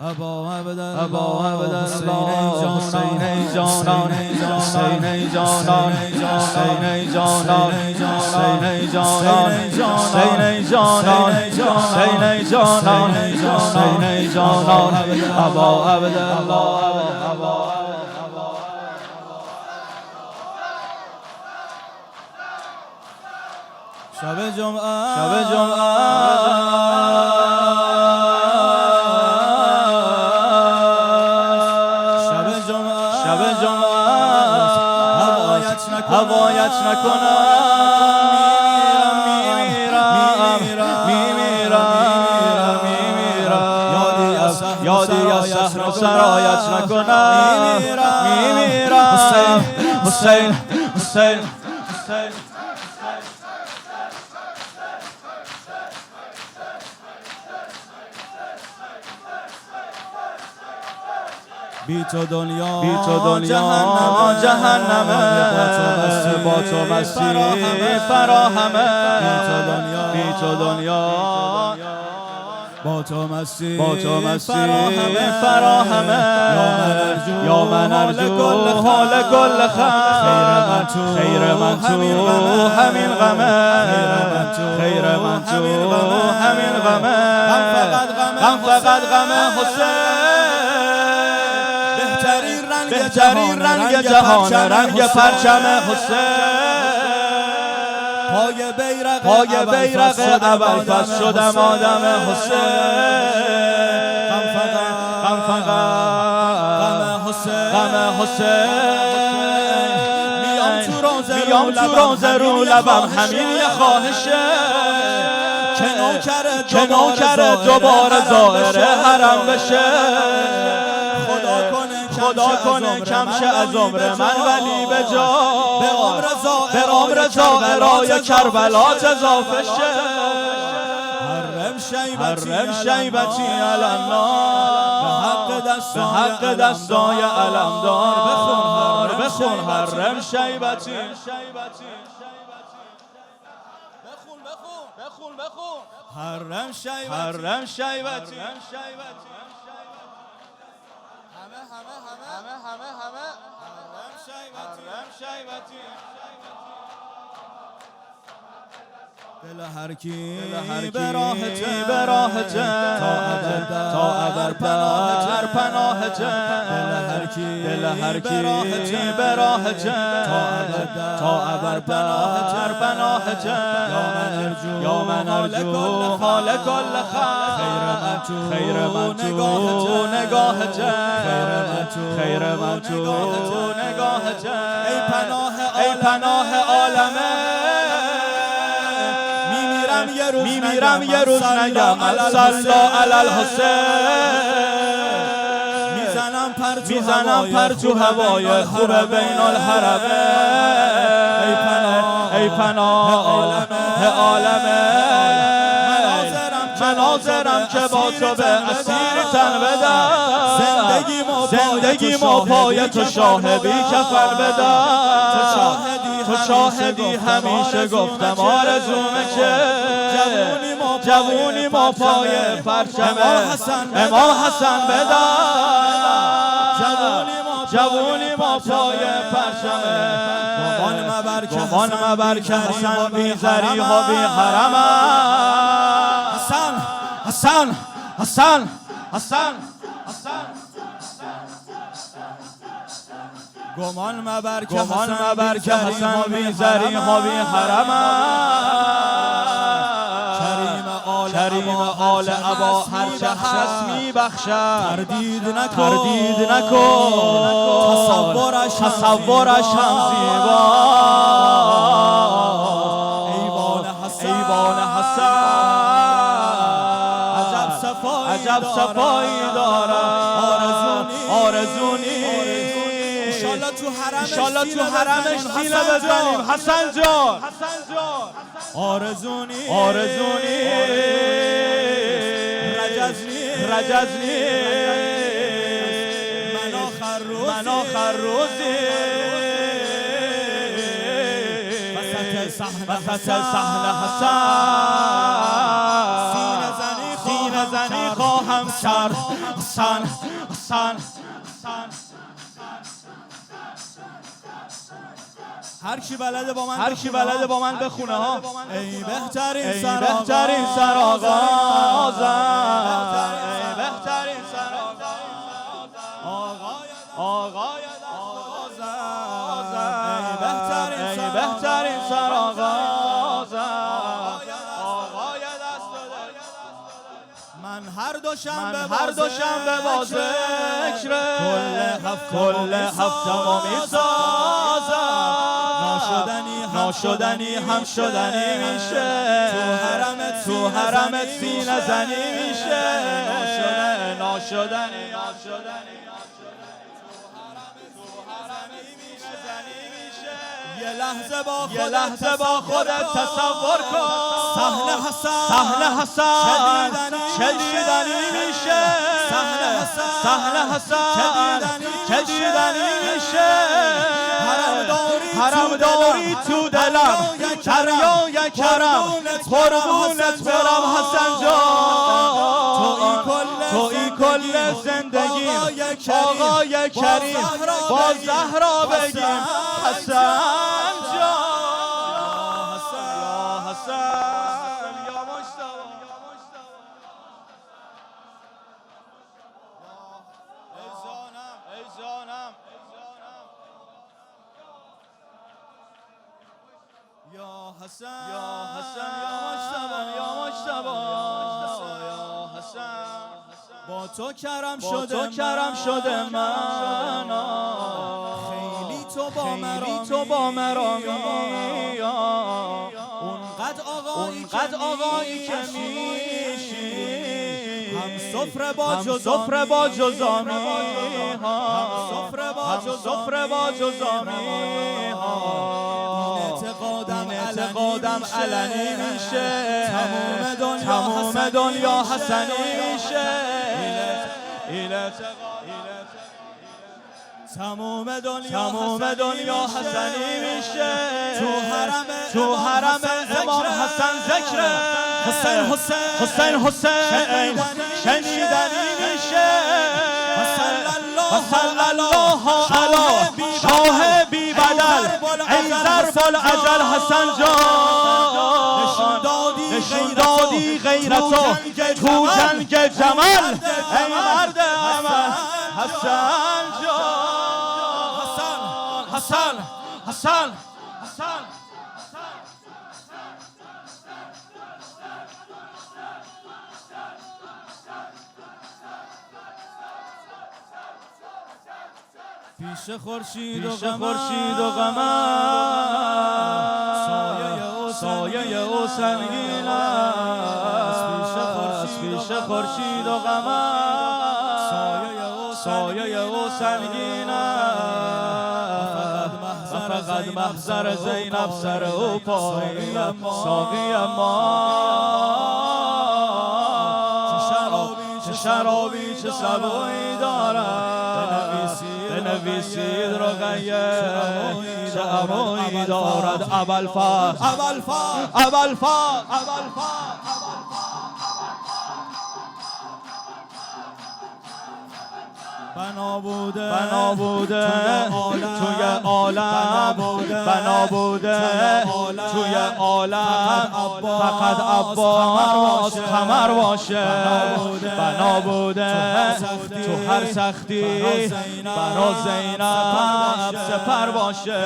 أبا عبد الله حسین جانان أبا عبد الله شب جمعه هوایت نکنم میمیرم یادی از صحن و سرایت نکنم میمیرم حسین بی تو دنیا جهنمه با تو مستی فراهمه بی تو دنیا با تو مستی فراهمه یا من ارجو حال گل خم خیر من تو همین غمه خیر من تو همین غمه غم فقط غمه حسین بهترین رنگ جهان رنگ پرچم حسین پای بیرق اول پس شدم آدم حسین غم فقط غم حسین میام تو روزه رو لبم همین یه خواهشه که نوکر دوباره زائر حرم بشه خدا کنه کم شه از عمر من ولی به جا به عمر زائرای کربلا اضافه شه حرم شیبتی الانار به حق دستای علمدار بخون حرم شیبتی حرم شیبتی دل هر کی به راحته تا ابد در پناهته دل هر کی به راحته تا ابد در پناهته یا من ارجو حال کل خلق خیر من تو نگاهته خیر من تو نگاهته ای پناه عالمه میمیرم یه روز نگم صلا علی الحسین میزنم پر تو هوای خوب بین الحرمه ای پناه عالمه مناظرم که با تو به اسیر تن بدم زندگی ما پای تو شاه بی کفن بدم تو شاهدی همیشه گفتم آرزومه که جوونی ما پای پرچم امام حسن بدم جوونی ما پای پرچم گمان مبر که حسن بی زری ها بی حرم حسن گمان مبر که حسن بی زری ها بی حرم کریم آل عبا هرچه هست می بخشد تردید نکن تصورش هم زیبا ایوان حسن عجب صفایی دارد آرزونی انشالله تو حرمش سینه بزنیم حسن جان آرزونی رجزنی من آخر روزی وسط صحنه حسن سینه زنی خواهم کرد حسن هر کی بلده با من بخونه ها ای بهترین سرآغازم ای بهترین آقای ای بهترین سرآغازم آقای دست من هر دوشنبه با ذکر کل هفته ما میسازم ناشدنی هم شدنی میشه تو حرمت سینه زنی میشه ناشدنی یه لحظه با خودت تصور کن صحنه حسن شدیدنی میشه سهل حسن که دیدنی میشه حرم داری تو دلم دریای کرم قربونت برم حسن جان توی کل زندگیم آقای کریم با زهرا بگیم حسن جان یا حسن یا مجتبی ای جانم یا حسن یا مجتبی یا حسن با تو کرم شده من خیلی تو با مرامی اونقدر آقایی که میشی هم سفره با جزامی این اعتقادم علنی میشه تمام دنیا حسنی میشه تمام دنیا حسنی میشه تو حرم امام حسن ذکر حسین شنیدنی میشه و صلی الله علی شاه بی بدل ای ظرف الاجل حسن جان نشون دادی غیرتو تو جنگ جمل ای مرد عمل حسن جان حسن پیش خورشید و قمر سایه او سنگین است پیش خورشید و قمر سایه او سنگین است فقط محضر زینب سر او پایین ساقی ما چه شرابی چه سبویی دارد بنویسید رقیه چه عمویی دارد ابوالفضل بنا بوده توی عالم توی عالم فقط عباس قمر باشه بنا بوده تو هر سختی برا زینب سپر باشه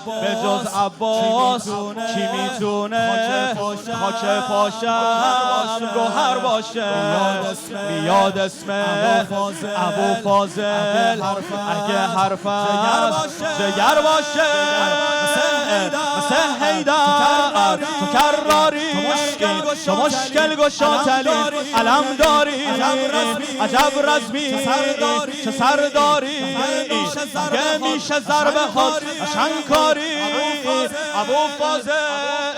به جز عباس کی میتونه خاک پاشم گوهر باشه بیاد اسم ابو فاضل اگه حرف جگر باشه مثل حیدر تو کراری تو مشکل گشاتلین علم داری عجب رزمی چه سرداری اگه میشه ضربه خود شنکاری ابو فاضل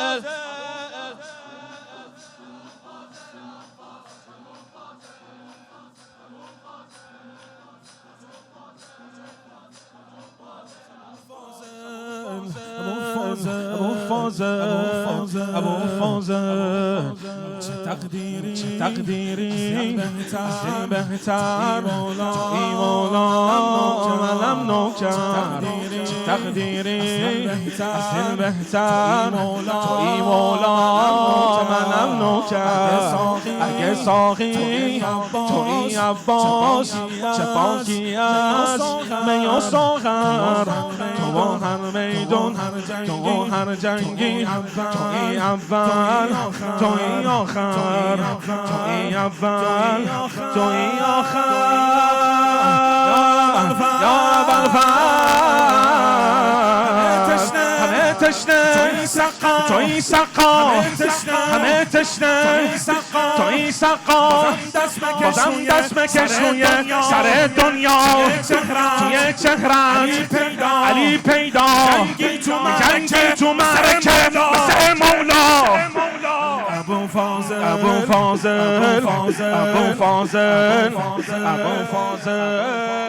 ابو فاضل چه تقدیری از بهتر ای مولا منم نوکر چه تقدیری از بهتر تو ای مولا منم نوکر اگه ساقی تو ای عباس چه پاکی از می و ساغر تو با هر میدون تو هر جنگی تو ای اول تو ای آخر تو ای اول تو ای آخر یا همه تشنه توی سقا همه تشنه توی سقا بازم دست مکش روی سر دنیا توی چهرت علی پیدا جنگی تو معرکه مثل مولا ابو فاضل ابو فاضل ابو فاضل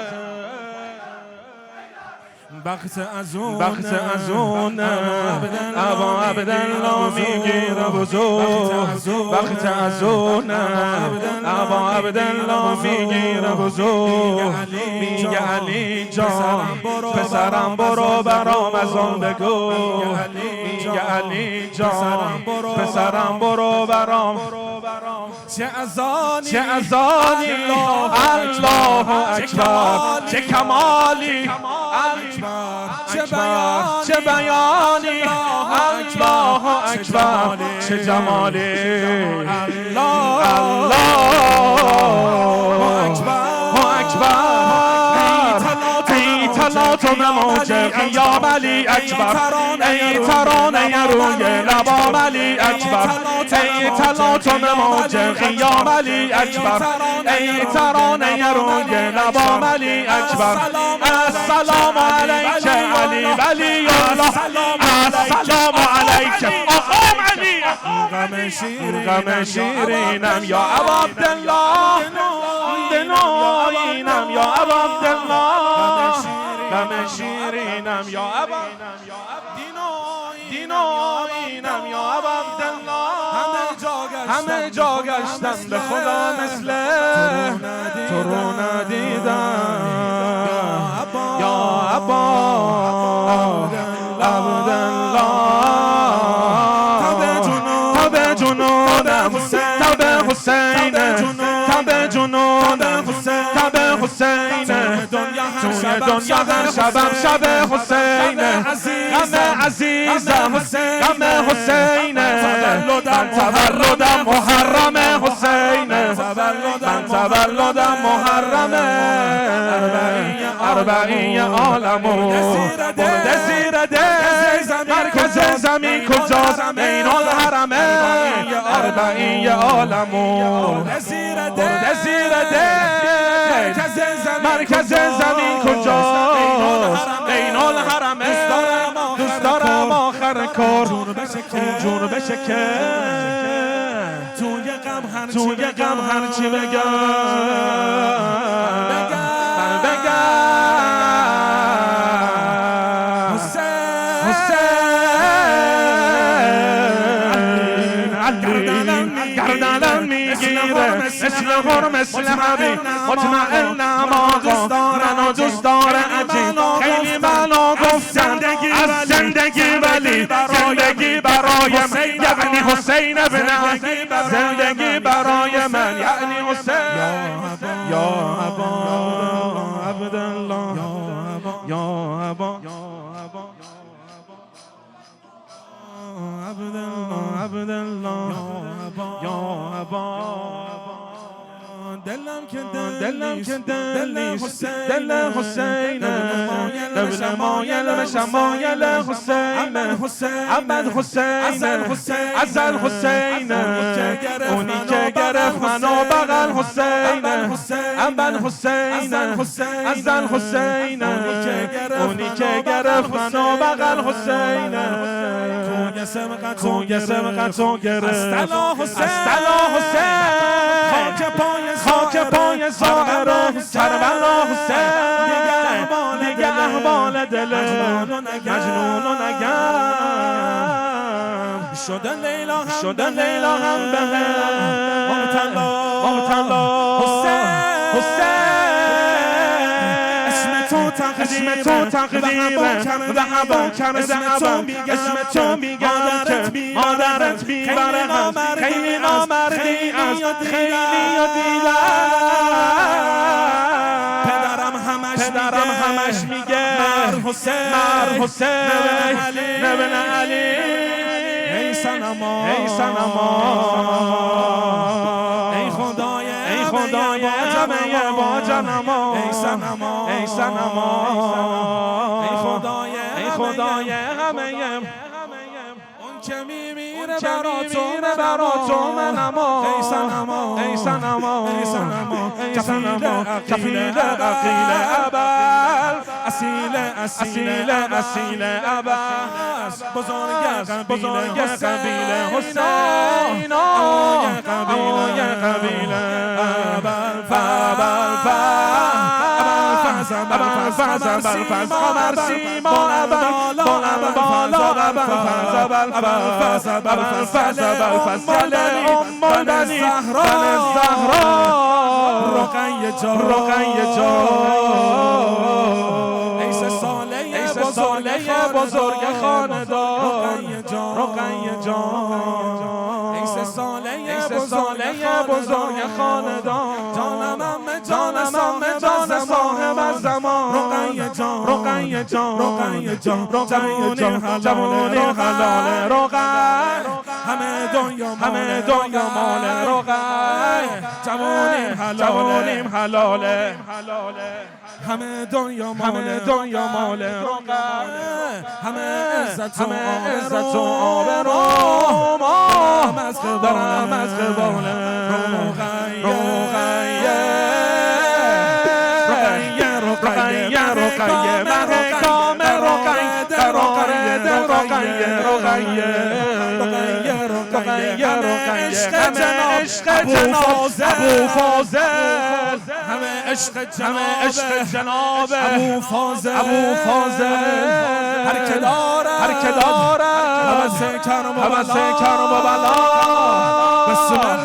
بخت از اون ابا عبدالله میگیره بزرگ بخت از اون ابا عبدالله میگیره بزرگ میگه علی جان پسرم برو برام از آن بگو میگه علی جان پسرم برو برام چه ازانی الله اکبر چه کمالی چه بیانی الله اکبر چه جمالی الله اکبر ای تلاطم موج قیام علی اکبر ای ترانه روی لبام علی اکبر ای تلاطم موج قیام علی اکبر ای ترانه روی لبام علی اکبر السلام علیک علی ولی الله السلام علیک آقام علی غم شیرینم یا ابا عبدالله دنایینم یا ابا عبدالله غم شیرینم یا ابا دینایینم یا ابا عبدالله همه جا گشتم به خدا مثل تو رو ندیدم یا ابا عبدالله تب جنونم تب حسین تب جنونم تب حسین توی دنیا هر شبم شب حسین غم عزیزم غم حسین من تولدم محرم حسین من تولدم محرم اربعین عالمو برده زیر دل مرکز زمین کجاست این الحرمه اربعین عالمو برده زیر دل مرکز زمین کجاست این الحرمه دوست دارم آخر کار جون بشکن توی غم هرچی بگم گردنم میگیره مثل هر مثل حبیب مطمئنم آقا منو دوست داره عجیب خیلی منو گفتن از زندگی ولی زندگی برای من یعنی حسین ابن علی زندگی برای من یعنی حسین یا ابا عبدالله یا ابا عبدالله یا ابا دلم که دل نیست دل حسین دل مایل به شمایل حسین عبد حسین ازل حسین اونی که گرفت منو بغل حسین عبد حسین ازل حسین اونی که گرفت منو بغل حسین کوی سبقتو گرفت از طلا حسین خاک پای زهرا کربلا حسین دیگه احوال دل مجنون و نگم شده لیلا هم به مبتلا حسین اسم تو تقدیره و هوا کرده اسم تو میگم که مادرت بیبره خیلی نامردی از خیلی و دیدن پدرم همش میگه مر حسین نبن علی ای سنما ای خدای همه با جنما ای سنما ای خدای همه اون که میمیره برا تو منما ای سنما کفیل عقیل ابل اصیل ابل بزرگ قبیله حسین آقای قبیله ساله بزرگ خاندان رقیه جان ایس ساله بزرگ خاندان جانم جان صاحب الزمان رقیه جان جوانی حلال رقیه همه دنیا مال رقیه جوانی حلاله همه دنیا مال رقیه همه عزت و آبرو ما از قباله رقیه مقام رقیه عشق جناب ابو فاضل همه عشق جناب ابو فاضل هر که داره حوث کرم و بلا بسم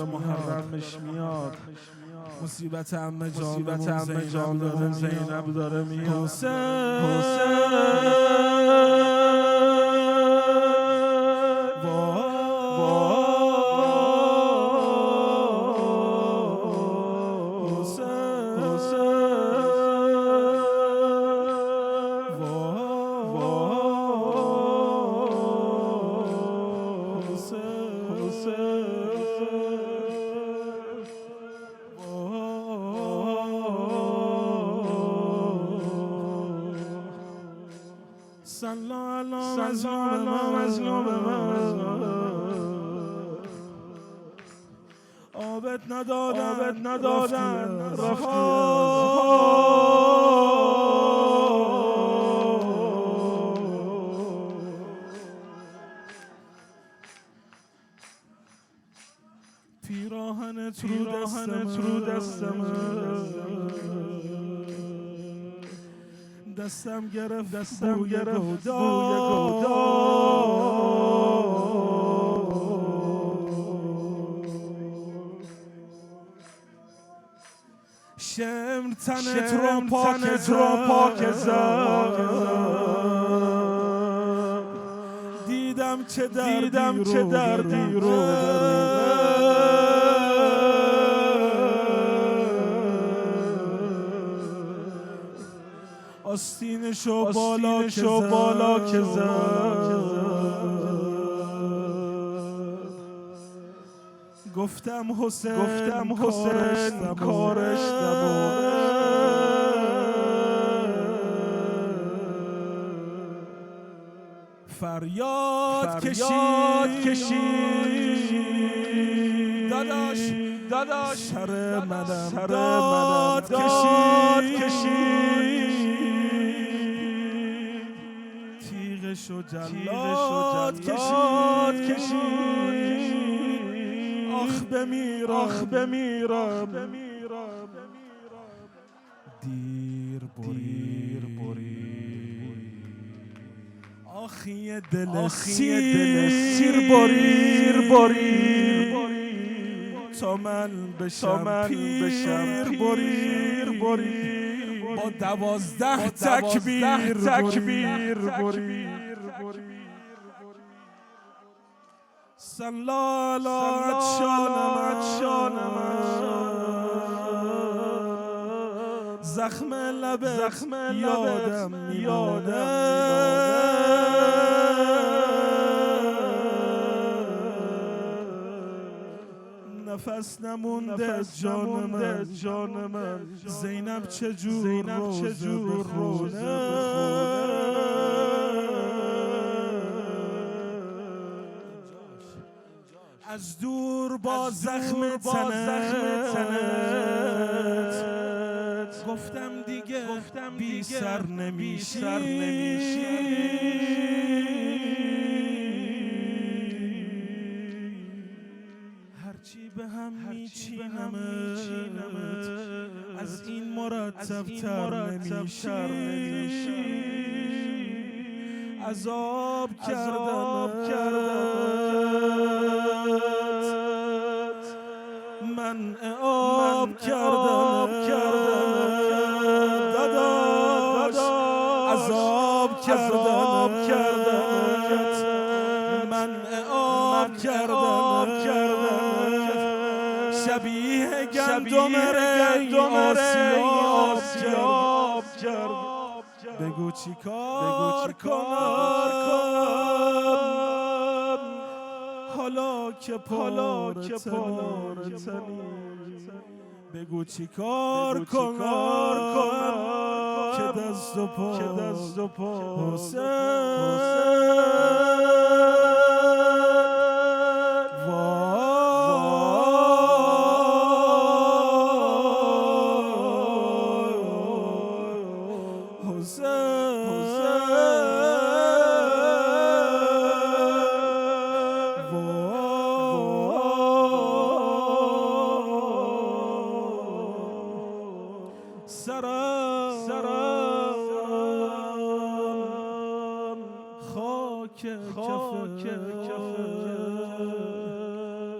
محرمش میاد مصیبت عمه جان داره زینب داره میاد آبت ندادن پیراهنت رو دستم گرفت بوی شمر تنت رو پاکزم دیدم چه دردی رو آستینشو بالا که زد گفتم حسین کارش فریاد کشید داداش سر منم داد کشید تیغشو جلاد کشید آخ بمیرم دیر بری آخی دل سیر بری تا من بشم پیر بری با 12 تکبیر بری سلالات شانم زخم لبت یادم نفس نمونده جان من زینب چجور بخونه از دور با زخم تنت گفتم دیگه بی سر نمیشی هرچی به هم میچینمت از این مرتب‌تر نمیشی عذاب کردمت منع آب کردمت داداش عذاب کردمت منع آب کردمت شبیه گندم ری آسیاب کرد بگو چی کار کنم حالا که پارتنی بگو چی کار کنم که دست و پا سرم خاک کف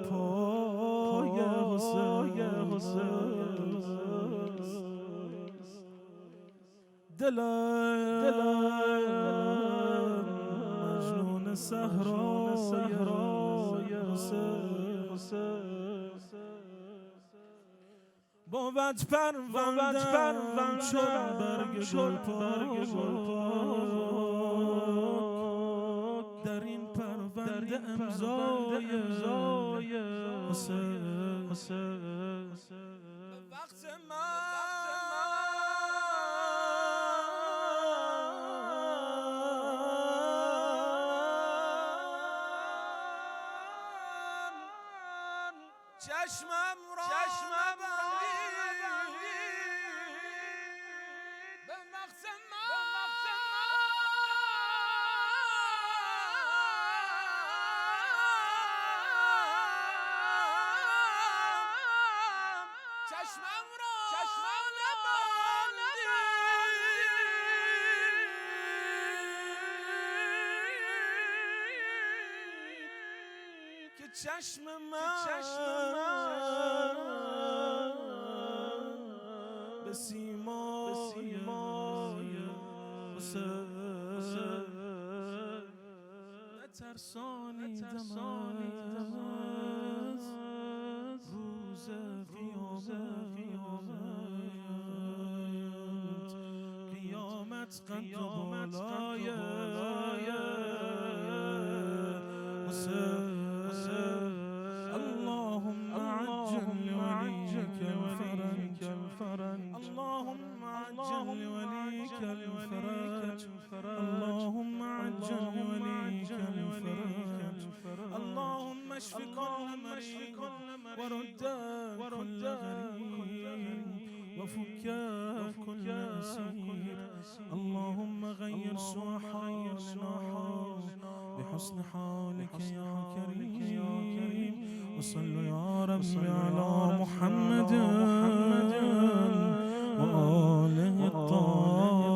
پای حسین دلم مجنون صحرای حسین بود پروندم چون برگ گل پاک در این پرونده امضای حسین وقت چشمم را به وقت چشمم را که چشم من به سیمای حسین نترسانیدم از روز قیامت قد بالای اللهم عجل لوليك الفرج اللهم عجل لوليك الفرج اللهم عجل لوليك الفرج اللهم اشف كل مريض ورد كل غريب وفك كل أسير اللهم غير سوء حالنا بحسن حالك يا كريم وصلوا يا رب على محمد وآله الطاهرين.